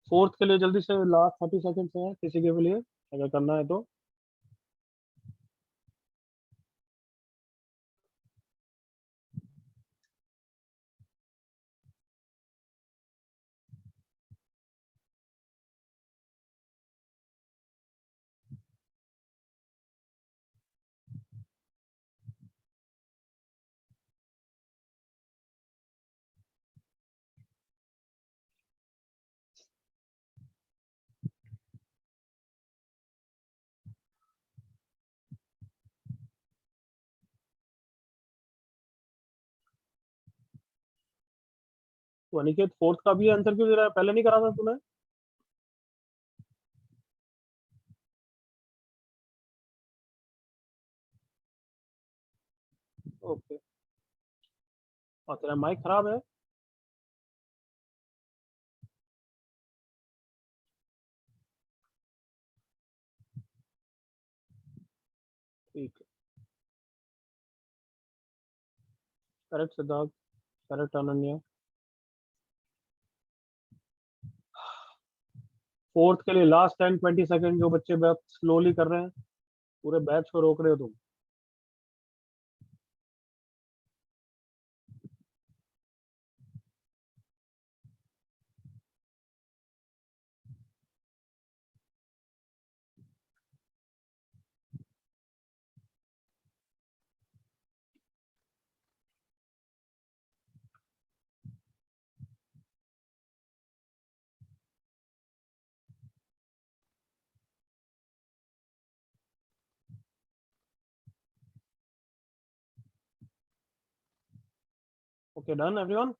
Fourth के लिए जल्दी से लास्ट 30 सेकंड है किसी के लिए अगर करना है तो। तो अनिकेत फोर्थ का भी आंसर क्यों दे रहा है? पहले नहीं करा था तूने? ओके, और तेरा माइक खराब है? ठीक है, correct Siddharth, correct Ananya. Fourth के लिए लास्ट 10-20 सेकंड जो बच्चे बहुत स्लोली कर रहे हैं, पूरे बैच को रोक रहे हो तुम। Okay, done everyone?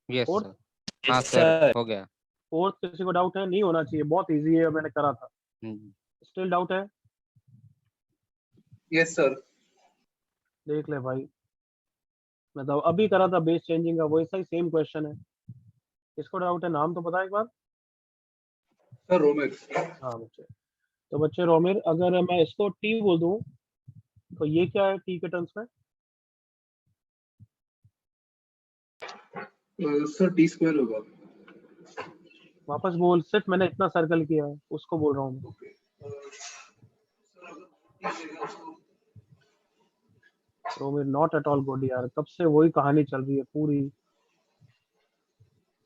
Yes Fourth? Sir. हाँ सर, हो गया। फोर्थ किसी को डाउट है? नहीं होना चाहिए, बहुत इजी है, मैंने करा था। स्टिल डाउट है? Yes sir. देख ले भाई, मैं तो अभी करा था बेस चेंजिंग का, वैसा ही सेम क्वेश्चन है। किसको डाउट है? नाम तो पता है एक बार? सर रोमिर। हाँ बच्चे, तो बच्चे रोमिर, अगर मैं इसको टी बोल दूं तो ये क्या है टी के टर्म्स में? सर टी स्क्वायर होगा। वापस बोल, सिर्फ मैंने इतना सर्कल किया है, उसको बोल रहा हूँ। Romir not at all good यार, कब से वही कहानी चल रही है पूरी,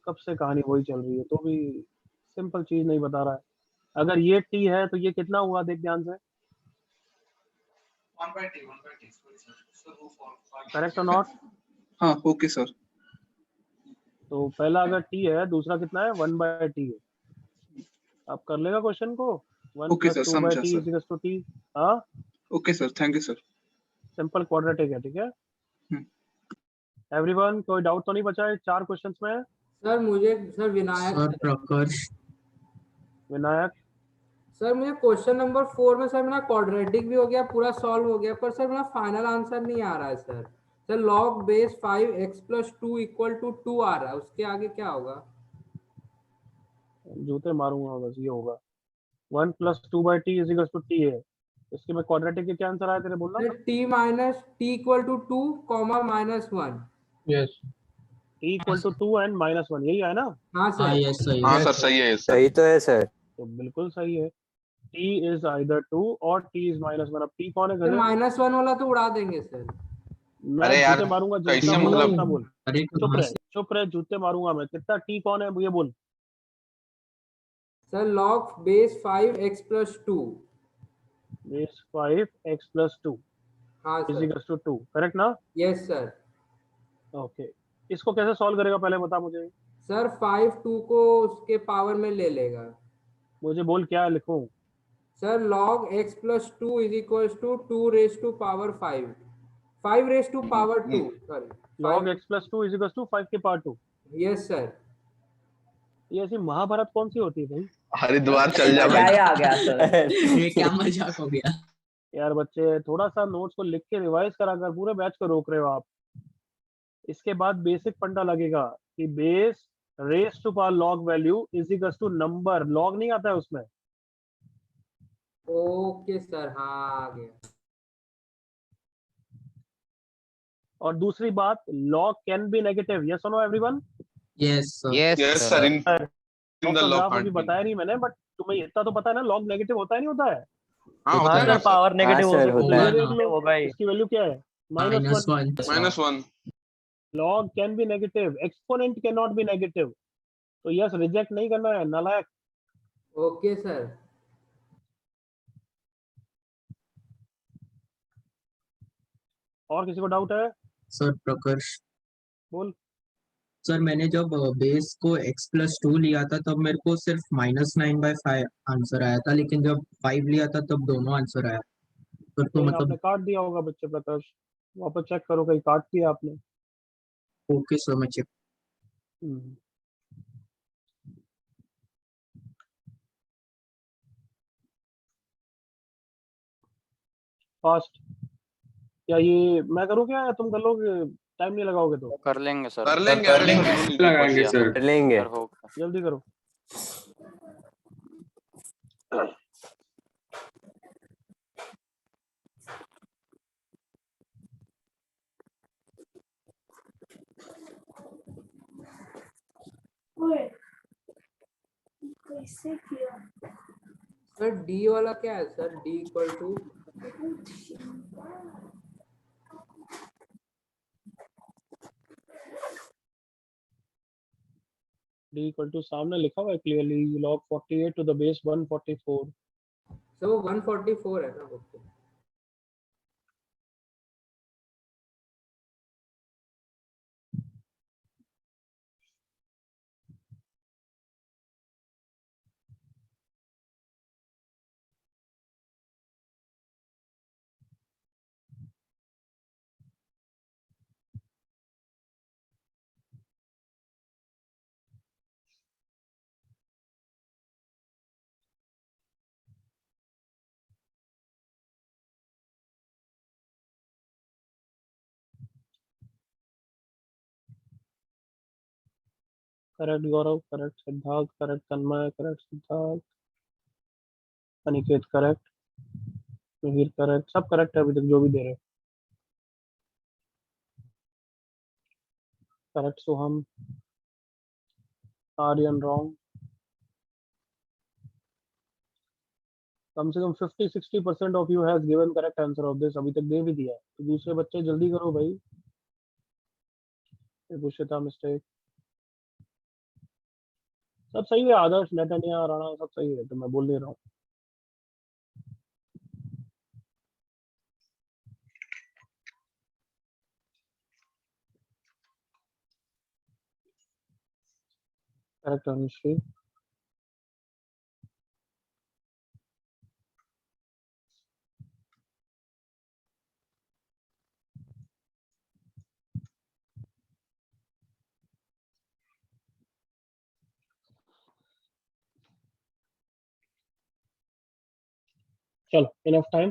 कब से कहानी वही चल रही है, तो भी सिंपल चीज नहीं बता रहा है। अगर ये टी है तो ये कितना हुआ, देख ध्यान से, करेक्ट और नॉट? हाँ ओके सर। तो पहला अगर टी है, दूसरा कितना है? 1/t है। आप कर लेगा क्वेश्चन को? 1 ओके + सर, 2/t समझा सर। Equals to t. हाँ, okay sir, thank you sir. Simple quadratic है, ठीक है। एवरीवन, कोई डाउट तो नहीं बचा है 4 क्वेश्चंस में? सर मुझे, sir Vinayak, sir Prakarsh, Vinayak, sir मुझे क्वेश्चन नंबर 4 में सर मेरा क्वाड्रेटिक भी हो गया, पूरा सॉल्व हो गया, पर सर मेरा फाइनल आंसर नहीं आ रहा है sir. Sir log base 5x + 2 = 2 आ रहा है, उसके आगे क्या होगा? जूते मारूंगा बस, ये होगा 1 + 2/t इक्वल्स टू t है। इसके में क्वाड्रेटिक के क्या आंसर आया तेरे बोलना? Sir t - t = 2, -1। Yes, t = 2 and -1, यही है ना? हाँ हाँ सर। यस सही हाँ है। सर, सही है सर। सही तो है सर। तो बिल्कुल सही है, t is either 2 और t is -1। अब t कौन है सर घर? -1 वाला तो उड़ा देंगे सर। मैं अरे यार, जूते मारूंगा, कैसे जितना बोला मतलब? उतना बोल। अरे चुप कहाँ रहे, से? चुप रहे, जूते मारूंगा मैं। कितना t कौन है ये बोल। Sir log base 5x + 2। Base 5x + 2 हाँ सर। इक्वल्स टू 2, करेक्ट ना? Yes sir. ओके, इसको कैसे सॉल्व करेगा पहले बता मुझे। सर 5 2 को उसके पावर में ले लेगा। मुझे बोल क्या लिखूं? Sir log x + 2 = 2 5 × 2, sorry log x + 2 equals to 5 के पावर 2। Yes sir. ये ऐसी महाभारत कौन सी होती है भाई? हरिद्वार चल जा मजा भाई। ही आ गया सर। ये क्या मजाक हो गया? यार बच्चे, थोड़ा सा नोट्स को लिख के रिवाइज करा कर, पूरे बैच को रोक रहे हो आप। इसके बाद बेसिक फंडा लगेगा कि base raise to power log value is equals to number, log नहीं आता है उसमें। ओके सर, हाँ आ गया। और दूसरी बात, log can be negative, yes और no everyone? Yes sir. Yes yes sir, in the log graph अभी बताया नहीं मैंने, बट तुम्हें इतना तो पता है ना, लॉग नेगेटिव होता है नहीं होता है? हाँ होता है ना सर। पावर नेगेटिव हाँ सर, होता है देख ना। लो, होगा ही। इसकी वैल्यू क्या है? -1। -1। Log can be negative, exponent can not be negative. तो यस, रिजेक्ट नहीं करना है, नालायक। Okay sir. और किसी को डाउट है? सर प्रकर्ष, बोल। सर मैंने जब बेस को x + 2 लिया था तब मेरे को सिर्फ -9/5 आंसर आया था, लेकिन जब 5 लिया था तब दोनों आंसर आया। फिर तो लेकिन आपने मतलब काट दिया होगा बच्चे, प्रकाश वापस चेक करो, कहीं काट दिया आपने। ओके सर, मैं चेक। फास्ट, या ये मैं करूँ क्या, या तुम कर लोगे? टाइम नहीं लगाओगे तो कर लेंगे सर। कर लेंगे कर लेंगे, लगाएंगे सर। कर लेंगे। सर होगा। जल्दी करो। सर डी वाला क्या है सर? D equal to d equal to सामने लिखा हुआ है clearly, log 48 to the base 144। Sir वो 144 है ना बुक पे? Correct Gaurav, correct Siddharth, correct Tanmay, correct Siddharth, Aniket correct, Mihir correct, सब करेक्ट है अभी तक जो भी दे रहे। Correct Soham, Aryan wrong. कम से कम 50-60% of you has given correct answer of this, अभी तक दे भी दिया है, तो दूसरे बच्चे जल्दी करो भाई। पुष्यता मिस्टेक, सब सही है। आदर्श, नेतन्या, राणा सब सही है, तो मैं बोल नहीं रहा हूँ। करेक्ट अनुश्री, चलो इनफ टाइम।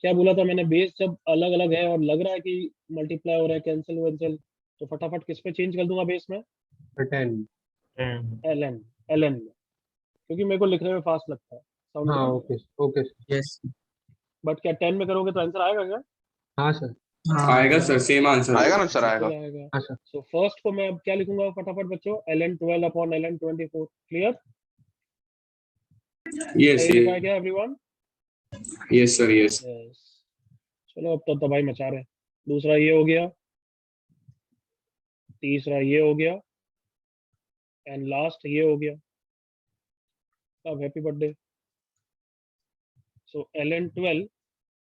क्या बोला था मैंने, बेस जब अलग अलग है और लग रहा है कि मल्टीप्लाई हो रहा है, कैंसिल वैंसिल, तो फटाफट किस पे चेंज कर दूंगा बेस में? 10। एलएन, एलएन में, क्योंकि मेरे को लिखने में फास्ट लगता है, साउंड हाँ कम ओके ओके यस। बट क्या 10 में करोगे तो आंसर आएगा क्या? हाँ सर। आएगा सर, सेम आंसर आएगा ना सर, बिल्कुल आएगा। आएगा। हाँ सर। सो फर्स्ट को मैं अब क्या लिखूंगा फटाफट बच्चों? ln12 upon ln24। Clear? Yes सही लिखा है क्या everyone? Yes sir, yes. Yes. चलो अब तो तबाही मचा रहे हैं। दूसरा ये हो गया, तीसरा ये हो गया, एंड लास्ट ये हो गया। अब happy birthday. So ln12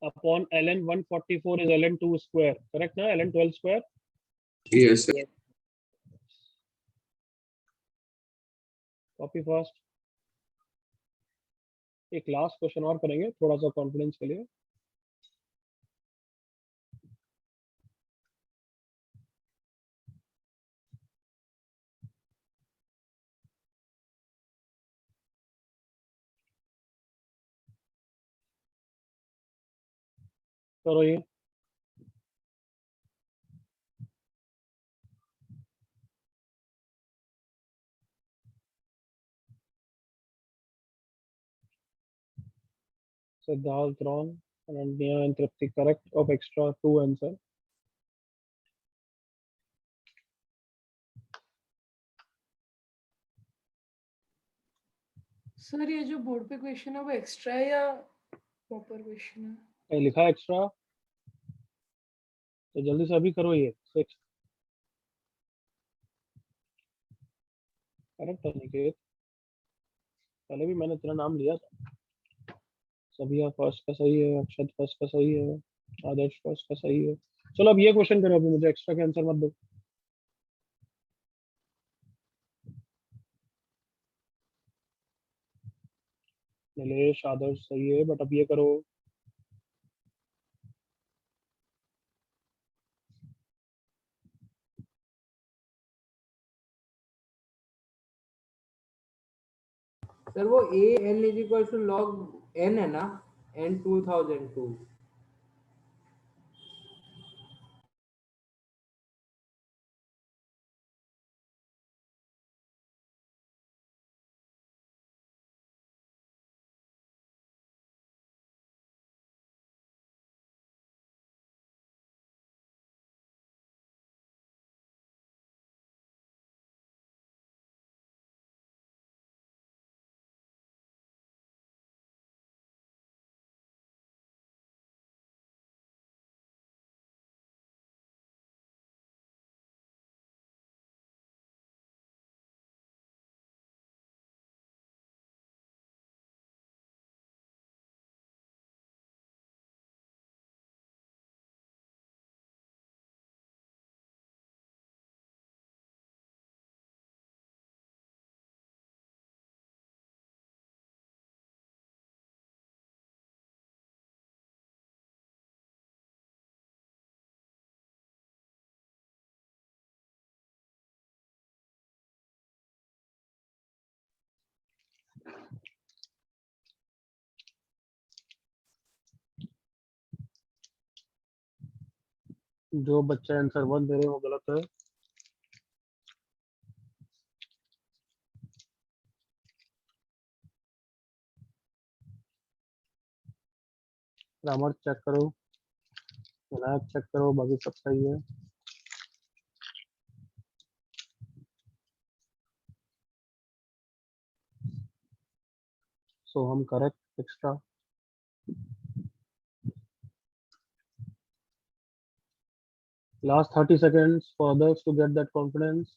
upon ln144 is ln2 square, correct ना? ln12 square. Yes sir. Copy fast. एक लास्ट क्वेश्चन और करेंगे थोड़ा सा कॉन्फिडेंस के लिए। करो ये। Siddharth wrong, Ananya and Tripti correct of extra 2 answer. Sir ये जो बोर्ड पे क्वेश्चन है वो एक्स्ट्रा है या प्रॉपर क्वेश्चन है? कहीं लिखा है एक्स्ट्रा? तो जल्दी से अभी करो ये। 6 करेक्ट है निकेत, पहले भी मैंने तेरा नाम लिया था। सभिया फर्स्ट का सही है, अक्षत फर्स्ट का सही है, आदर्श फर्स्ट का सही है। चलो अब ये क्वेश्चन करो, अभी मुझे एक्स्ट्रा के आंसर मत दो। नीलेश आदर्श सही है, बट अब ये करो। सर वो a n is equal to log n है ना, एन 2002। जो बच्चे आंसर 1 दे रहे हैं वो गलत है। ग्रामर चेक करो, विनायक चेक करो, बाकी सब सही है। सो हम correct extra. Last 30 seconds for others to get that confidence.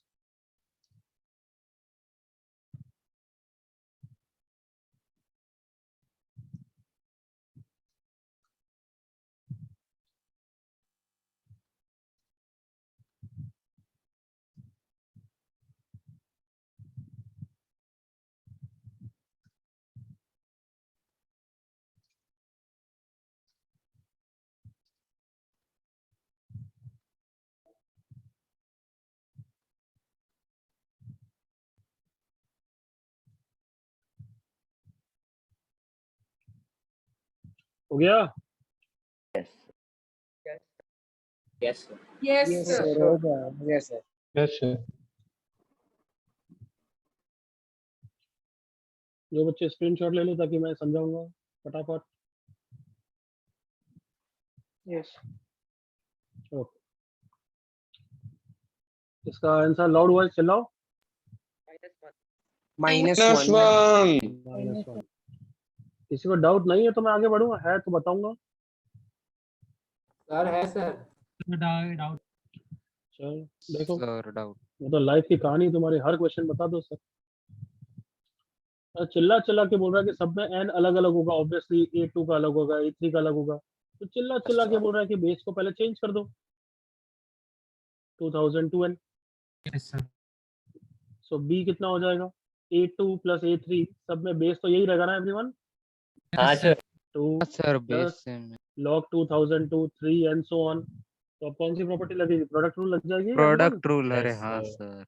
हो गया? Yes, sir. Yes, sir. Yes, sir. Yes, sir. जो बच्चे स्क्रीनशॉट ले लो ताकि मैं समझाऊंगा फटाफट। Yes. ओके, इसका आंसर लाउड वॉइस चिल्लाओ। -1. -1। किसी को डाउट नहीं है तो मैं आगे बढ़ूंगा, है तो बताऊंगा। सर है सर। डाउट चल देखो, सर डाउट। मैं तो लाइफ की कहानी तुम्हारी हर क्वेश्चन बता दो सर। चिल्ला चिल्ला के बोल रहा है कि सब में एन अलग अलग होगा, ऑब्वियसली A2 का अलग होगा, A3 का अलग होगा, तो चिल्ला चिल्ला के बोल रहा है कि बेस को पहले चेंज कर दो 2002 n. Yes sir. So b कितना हो जाएगा? A2 प्लस A3, सब में बेस तो यही रहेगा ना एवरीवन? हाँ sir. 2 sir base plus same है। log 2002 3 and so on. तो अब कौन सी प्रॉपर्टी लगेगी? प्रोडक्ट रूल लग जाएगी everyone? प्रोडक्ट रूल, अरे Yes, हाँ sir. सर।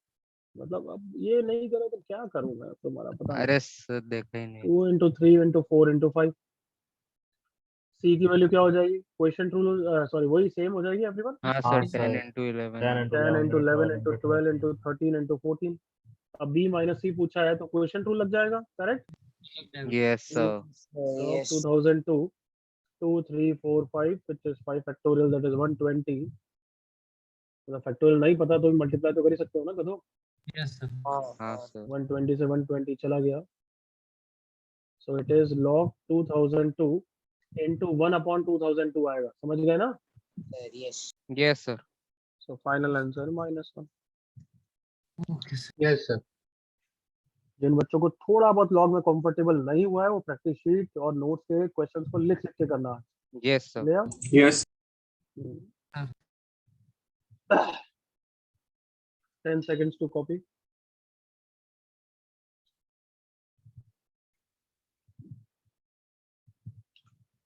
मतलब अब ये नहीं करो तो क्या करूं मैं तुम्हारा, पता नहीं। अरे सर देखा ही नहीं। 2 into 3 into 4 into 5। सी की वैल्यू क्या हो जाएगी? क्वेश्चन रूल सॉरी वही सेम हो जाएगी एवरीवन। हाँ हाँ sir, 10 sir. into 11 10 into 10 into 11 into 12 12 into 13 into 14। अब बी माइनस सी पूछा है तो क्वेश्चन रूल लग जाएगा, correct? Yes sir. Log 2002 2 3 4 5 which is 5 factorial, that is 120। मतलब फैक्टोरियल नहीं पता तो मल्टीप्लाई तो कर ही सकते हो ना गधो। Yes sir. हाँ सर। 120 से 120 चला गया। So it is log 2002 into 1 upon 2002 आएगा, समझ गए ना? Yes sir. So final answer -1। Okay sir. Yes sir. जिन बच्चों को थोड़ा बहुत लॉग में कंफर्टेबल नहीं हुआ है वो प्रैक्टिस शीट और नोट्स के क्वेश्चंस को लिख लिख के करना है। Yes sir. लिया? Yes. 10 seconds to copy।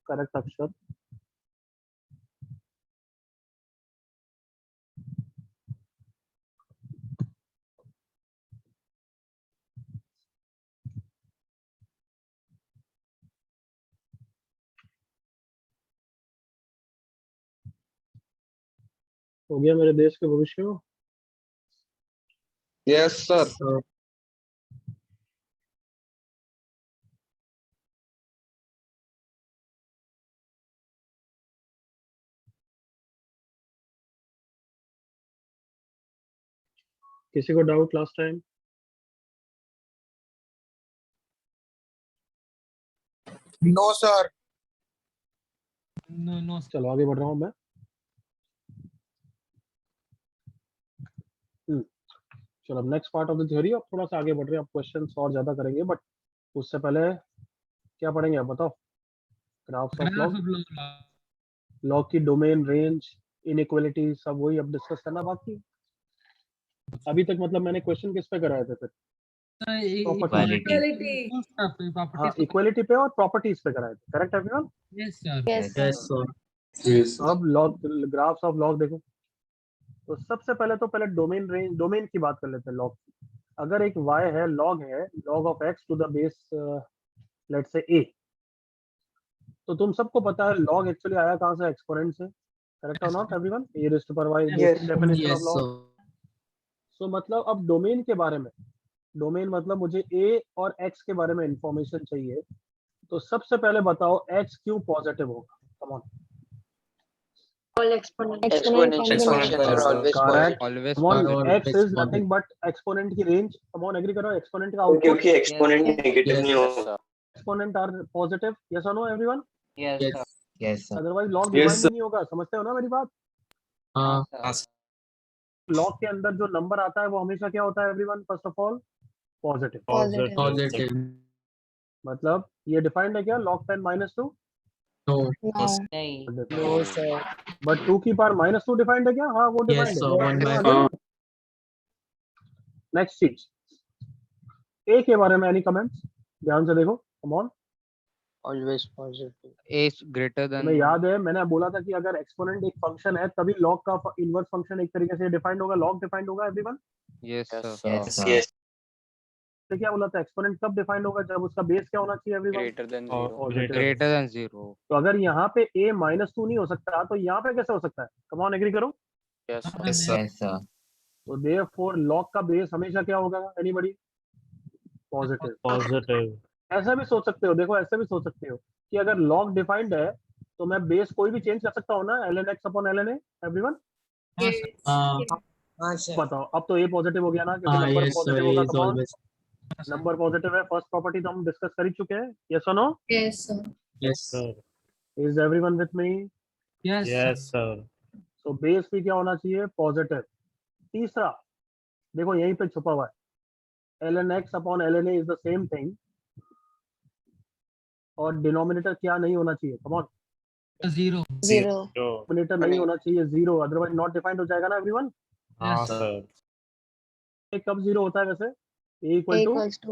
Correct अक्षर। हो गया मेरे देश के भविष्य में। Yes sir. सर किसी को doubt last time? No sir. No चलो आगे बढ़ रहा हूँ मैं। चलो अब next part of the theory. अब थोड़ा सा आगे बढ़ रहे हैं, अब क्वेश्चंस और ज्यादा करेंगे, बट उससे पहले क्या पढ़ेंगे आप बताओ? ग्राफ्स ऑफ लॉग, लॉग की डोमेन, रेंज, इनइक्वालिटी, सब वही अब डिस्कस करना बाकी है। अभी तक मतलब मैंने क्वेश्चन किस पे कराए थे फिर? हाँ, इक्वालिटी पे और प्रॉपर्टीज पे कराए थे, correct everyone? Yes sir. Yes sir. अब लॉग, ग्राफ्स ऑफ लॉग देखो। तो सबसे पहले तो पहले डोमेन, रेंज, डोमेन की बात कर लेते हैं लॉग की। अगर एक y है, लॉग है, log of x to the base let's say a, तो तुम सबको पता है लॉग एक्चुअली आया कहाँ से? एक्सपोनेंट से, करेक्ट और not everyone? a raised to power y, Yes. Definition of yes log. Sir. So मतलब अब डोमेन के बारे में, डोमेन मतलब मुझे a और x के बारे में इंफॉर्मेशन चाहिए। तो सबसे पहले बताओ x क्यों पॉजिटिव होगा? Come on. All exponential functions are always correct. Always come on, positive. x is nothing but exponent की रेंज। कम ऑन, एग्री करो। एक्सपोनेंट का आउटपुट, क्योंकि एक्सपोनेंट नेगेटिव नहीं होगा। एक्सपोनेंट आर पॉजिटिव, यस और no everyone? Yes Yes sir. Otherwise log Yes, define ही नहीं होगा। समझते हो ना मेरी बात? हाँ लॉग के अंदर जो नंबर आता है वो हमेशा क्या होता है everyone? First of all positive. Positive. मतलब ये डिफाइंड है क्या? Log 10 -2? No no sir. But 2 की पावर -2 डिफाइंड है क्या? हाँ वो यस डिफाइंड सर, है। 1/4। नेक्स्ट चीज, ए के बारे में एनी कमेंट्स? ध्यान से देखो, कम on. Always positive. A is greater than तुम्हें याद है मैंने बोला था कि अगर एक्सपोनेंट एक फंक्शन है तभी लॉग का इनवर्स फंक्शन एक तरीके से डिफाइंड होगा, लॉग डिफाइंड होगा एवरीवन? Yes sir. यस। तो क्या बोला था? एक्सपोनेंट कब डिफाइंड होगा? जब उसका बेस क्या होना चाहिए everyone? Greater than zero. Greater than 0. तो अगर यहाँ पे a -2 नहीं हो सकता तो यहाँ पे कैसे हो सकता है? कम ऑन, एग्री करो। Yes Yes sir. तो देयरफॉर लॉग का बेस हमेशा क्या होगा? एनीबॉडी? पॉजिटिव। ऐसा भी सोच सकते हो, देखो ऐसा भी सोच सकते हो कि अगर लॉग डिफाइंड है तो मैं बेस कोई भी चेंज कर सकता हूँ ना, ln x upon ln a everyone? हाँ हाँ सर। बताओ, अब तो a पॉजिटिव हो गया ना, क्योंकि हाँ नंबर यस सर, पॉजिटिव होगा। Is come on, always. Number positive है, फर्स्ट प्रॉपर्टी तो हम डिस्कस कर ही चुके हैं, यस और no? Yes is everyone with me? Yes sir. So base भी क्या होना चाहिए? पॉजिटिव। तीसरा देखो यहीं पे छुपा हुआ है, ln x upon ln a is the same thing, और डिनोमिनेटर क्या नहीं होना चाहिए? Come on, 0. डिनोमिनेटर नहीं होना चाहिए 0, अदरवाइज नॉट डिफाइंड हो जाएगा ना एवरीवन? हाँ सर। कब 0 होता है वैसे? a equal to 1 A is पे।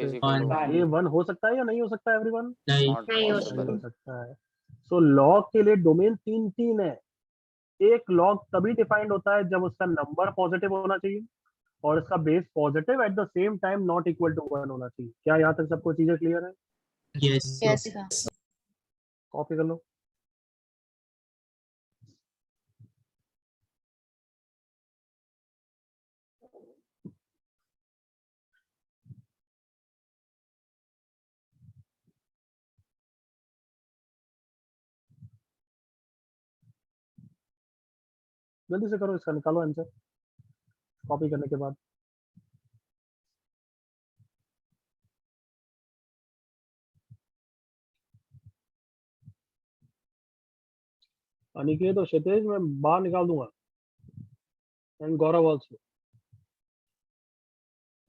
equal to ये 1 हो सकता है या नहीं हो सकता है एवरीवन? नहीं। not नहीं possible. हो सकता है। सो लॉग के लिए डोमेन तीन है। एक लॉग तभी डिफाइंड होता है जब उसका नंबर पॉजिटिव होना चाहिए और उसका base positive at the same time not equal to 1 होना चाहिए। क्या यहाँ तक सबको चीजें क्लियर है? यस कॉपी कर लो। जल्दी से करो, इसका निकालो आंसर कॉपी करने के बाद। अनिकेत और क्षितेज मैं बाहर निकाल दूंगा, एंड गौरव ऑल्सो।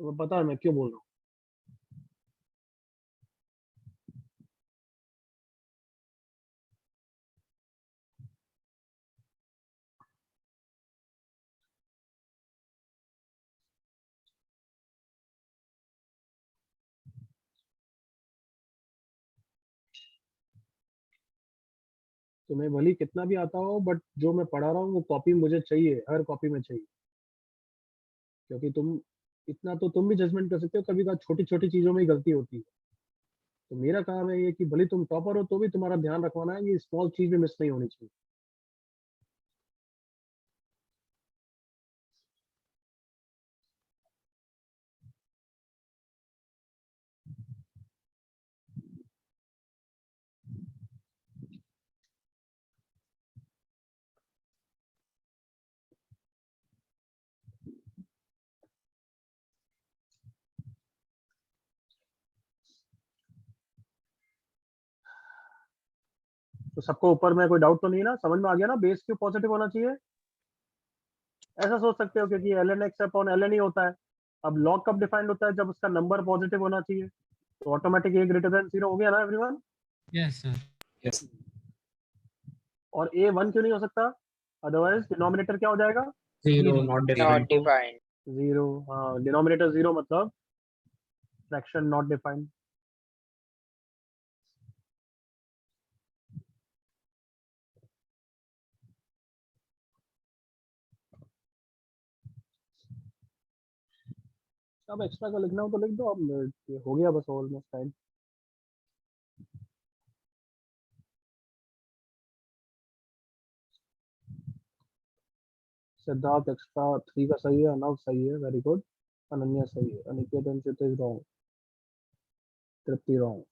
तुम्हें पता है मैं क्यों बोल रहा हूँ? तुम्हें भली कितना भी आता हो, बट जो मैं पढ़ा रहा हूँ वो कॉपी मुझे चाहिए, हर कॉपी में चाहिए, क्योंकि तुम इतना तो तुम भी जजमेंट कर सकते हो, कभी कभी छोटी छोटी चीजों में ही गलती होती है। तो मेरा काम है ये कि भले तुम टॉपर हो तो भी तुम्हारा ध्यान रखवाना है, ये स्मॉल चीज भी मिस नहीं होनी चाहिए। तो सबको ऊपर में कोई डाउट तो नहीं है ना, समझ में आ गया ना, बेस क्यों पॉजिटिव होना चाहिए, ऐसा सोच सकते हो क्योंकि ln x अपॉन ln ही होता है। अब लॉग कब डिफाइंड होता है, जब उसका नंबर पॉजिटिव होना चाहिए, तो ऑटोमेटिक a ग्रेटर देन 0 हो गया ना एवरीवन। Yes sir. और a 1 क्यों नहीं हो सकता, अदरवाइज डिनोमिनेटर क्या हो जाएगा, 0 not Not defined. defined. 0। हाँ, डिनोमिनेटर 0 मतलब फ्रैक्शन नॉट डिफाइंड। अब एक्स्ट्रा का लिखना हो तो लिख दो, अब ये हो गया बस ऑलमोस्ट टाइम। सिद्धार्थ एक्स्ट्रा 3 का सही है, अनव सही है, वेरी गुड, अनन्या सही है, Aniket and Kshitij wrong, Tripti wrong.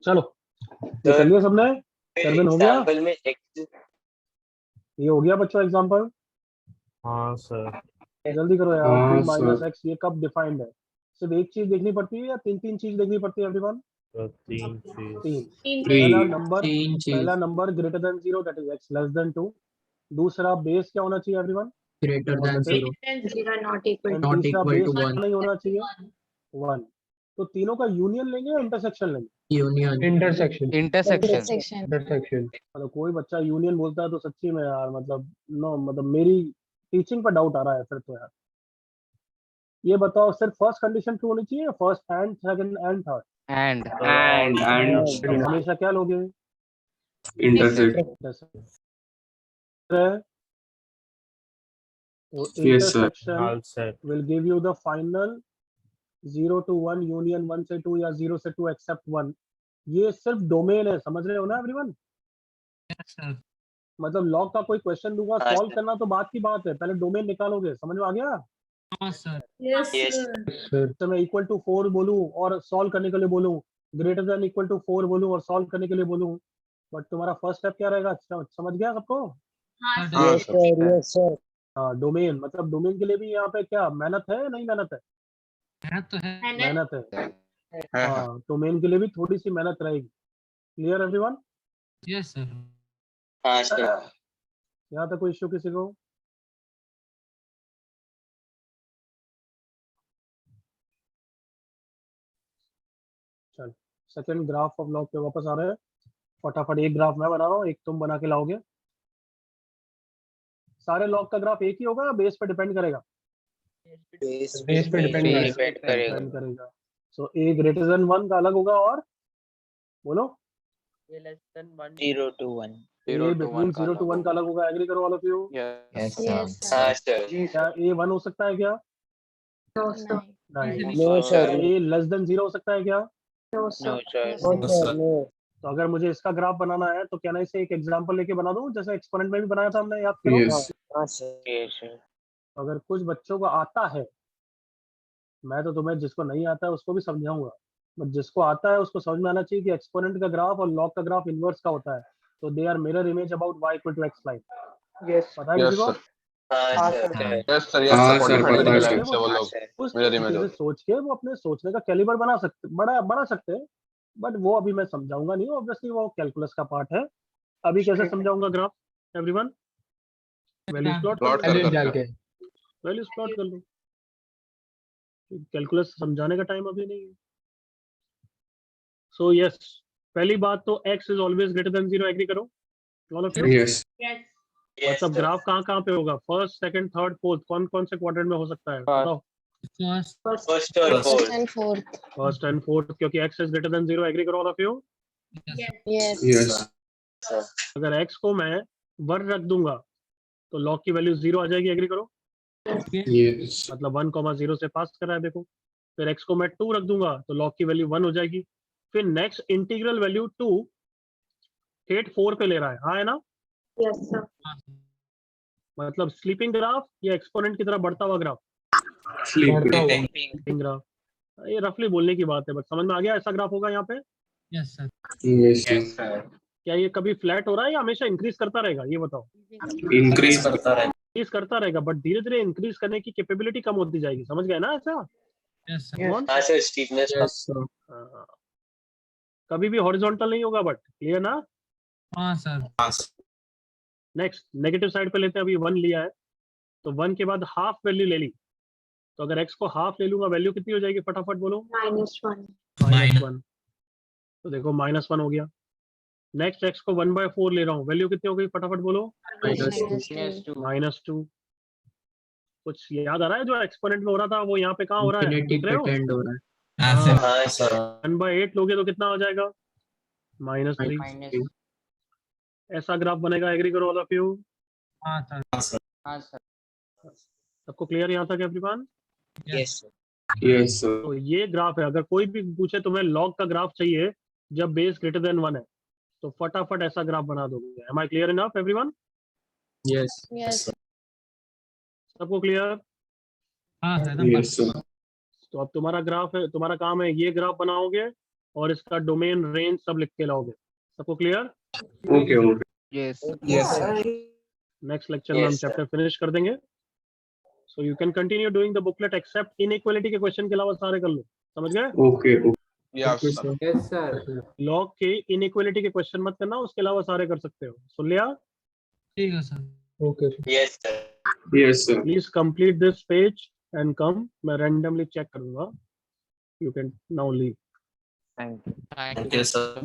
चलो ये कर लिया सबने, सर्वन हो गया, एग्जाम्पल में x ये हो गया बच्चों एग्जांपल। हाँ सर। जल्दी करो यार, हाँ, 2 माइनस सर। एक्स ये कब डिफाइंड है, सिर्फ एक चीज देखनी पड़ती है या तीन तीन चीज देखनी पड़ती है एवरीवन, तो 3 चीज। तीन। Three. पहला number greater than 0 that is x less than 2, दूसरा बेस क्या होना चाहिए everyone, Greater than 0. not equal and Not तीसरा equal बेस to 1. नहीं होना चाहिए 1। तो तीनों का यूनियन लेंगे या इंटरसेक्शन लेंगे, Union. इंटरसेक्शन। इंटरसेक्शन। इंटरसेक्शन। मतलब कोई बच्चा यूनियन बोलता है तो सच्ची में यार मतलब नो, मतलब मेरी टीचिंग पर डाउट आ रहा है फिर तो यार। ये बताओ सिर्फ फर्स्ट कंडीशन ट्रू होनी चाहिए, first and second and third, and तो हमेशा क्या लोगे, Intersect. तो Yes, sir. Intersection all set. Will give you the final 0 to 1 union 1 से 2 या 0 से 2 एक्सेप्ट 1। ये सिर्फ डोमेन है, समझ रहे हो ना एवरीवन। Yes sir. मतलब लॉग का कोई क्वेश्चन दूंगा, हाँ, सॉल्व सर। करना तो बात की बात है, पहले डोमेन निकालोगे, समझ में आ गया। हाँ सर। yes Yes. sir तो मैं इक्वल टू 4 बोलूं और सॉल्व करने के लिए बोलूं, ग्रेटर देन इक्वल टू 4 बोलूं और सॉल्व करने के लिए बोलूं, बट तुम्हारा फर्स्ट स्टेप क्या रहेगा, समझ गया सबको। हाँ Yes, सर, yes sir. हाँ, डोमेन मतलब डोमेन के लिए भी यहाँ पे क्या मेहनत है, नहीं मेहनत है, मेहनत तो है। मेहनत है। हाँ हाँ, डोमेन के लिए भी थोड़ी सी मेहनत रहेगी। Clear everyone, yes sir. हाँ सर। यहाँ तक कोई इश्यू किसी को, चल सेकंड ग्राफ ऑफ लॉग पे वापस आ रहे हैं। फटाफट एक ग्राफ मैं बना रहा हूँ, एक तुम बना के लाओगे। सारे लॉग का ग्राफ एक ही होगा, बेस पे डिपेंड करेगा, बेस पे डिपेंड डिपेंड करेगा। डिपेंड करेगा। सो ए ग्रेटर देन 1 का अलग होगा, और बोलो 0 to 1. ए बिटवीन 0 to 1 का अलग होगा, एग्री करो all of you. Yes yes sir. हाँ सर। क्या ए 1 हो सकता है क्या, no sir नहीं। No sir. ए लेस देन 0 हो सकता है क्या, no No sir sir. No sir. No. तो अगर मुझे इसका ग्राफ बनाना है तो क्या ना इसे एक एग्जांपल लेके बना दूं, जैसे एक्सपोनेंट में भी बनाया था हमने, याद करो। Yes. हाँ सर। Yes sir. अगर कुछ बच्चों को आता है, मैं तो तुम्हें जिसको नहीं आता है उसको भी समझाऊंगा, बट जिसको आता है उसको समझ में आना चाहिए कि एक्सपोनेंट का ग्राफ और लॉग का ग्राफ इनवर्स का होता है, तो they are mirror image about y equal to x line. Yes. पता है यस किसी को, सर, हाँ सर। यस सर, हाँ, यस सर, सर, पता है लाइन सर। से वो हाँ लोग सर। उस मिरर इमेज तरीके से होता सोच के वो अपने सोचने का कैलिबर बना सकते, बड़ा सकते हैं, बट वो अभी मैं समझाऊंगा नहीं, ऑब्वियसली वो कैलकुलस का पार्ट है। अभी कैसे समझाऊंगा graph everyone, values plot plot कर वैल्यूज डाल करके। के। वैल्यूज प्लॉट कर लो, कैलकुलस समझाने का टाइम अभी नहीं है। सो यस, पहली बात तो x is always greater than 0, agree करो all of you. Yes. Yes मतलब sir. ग्राफ कहाँ पे होगा, फर्स्ट सेकंड थर्ड फोर्थ, कौन से क्वाड्रेंट में हो सकता है बताओ। First. First or fourth. and fourth first and fourth, क्योंकि x is greater than 0, agree करो all of you. yes Yes. अगर x को मैं 1 रख दूंगा तो लॉग की वैल्यू 0 आ जाएगी, एग्री करो। Yes. मतलब 1,0 से पास कर रहा है देखो। फिर x को मैं 2 रख दूंगा तो लॉग की वैल्यू 1 हो जाएगी। फिर नेक्स्ट इंटीग्रल वैल्यू 2 8 4 पे ले रहा है, हाँ है ना। yes sir मतलब स्लीपिंग ग्राफ या एक्सपोनेंट की तरह बढ़ता हुआ ग्राफ, स्लीपिंग ग्राफ, ये रफली बोलने की बात है, बट समझ में आ गया ऐसा ग्राफ होगा यहाँ पे। Yes sir. Yes. क्या ये कभी फ्लैट हो रहा है या हमेशा इंक्रीज करता रहेगा, ये बताओ। Increase. इंक्रीज करता रहेगा, बट धीरे धीरे इंक्रीज करने की कैपेबिलिटी कम होती जाएगी, समझ गए ना ऐसा। Yes sir. कौन? हाँ सर, स्टीफनेस। Yes, sir. हाँ, कभी भी हॉरिजॉन्टल नहीं होगा, बट क्लियर ना। हाँ सर। नेक्स्ट नेगेटिव साइड पे लेते हैं, अभी 1 लिया है तो 1 के बाद हाफ वैल्यू ले ली, तो अगर x को हाफ ले लूंगा वैल्यू कितनी हो जाएगी, फटाफट बोलो। -1. -1, तो देखो -1 हो गया। नेक्स्ट x को 1/4 ले रहा हूँ, वैल्यू कितनी हो गई, फटाफट बोलो। -2। कुछ याद आ रहा है, जो एक्सपोनेंट में हो रहा था वो यहाँ पे कहाँ हो रहा है, इंफिनिटी देख रहे पे हो? टेंड हो रहा है। हाँ सर। 1/8 लोगे तो कितना हो जाएगा, -3। ऐसा ग्राफ बनेगा, एग्री करो ऑल ऑफ यू। हाँ सर। हाँ सर। सबको क्लियर यहाँ तक एवरीवन? Yes yes sir. तो ये ग्राफ है, अगर कोई भी पूछे तुम्हें लॉग का ग्राफ चाहिए जब बेस ग्रेटर देन 1 है तो फटाफट ऐसा ग्राफ बना दोगे। Am I clear enough everyone? Yes Yes. सबको क्लियर? हाँ सर एकदम यस सर। तो अब तुम्हारा ग्राफ है, तुम्हारा काम है ये ग्राफ बनाओगे और इसका डोमेन रेंज सब लिख के लाओगे। सबको clear? Okay okay. Yes yes next lecture में हम Yes, sir. चैप्टर फिनिश कर देंगे। So you can continue doing the booklet except inequality के क्वेश्चन के अलावा सारे कर लो। समझ गए? Okay yes okay sir. Sir. Yes sir. Log के इनइक्वालिटी के क्वेश्चन मत करना, उसके अलावा सारे कर सकते हो। सुन लिया? ठीक है sir. Okay Yes, sir. Yes sir. Please complete this page and come, मैं रैंडमली चेक करूंगा। You can now leave. Thank you. Thank you sir.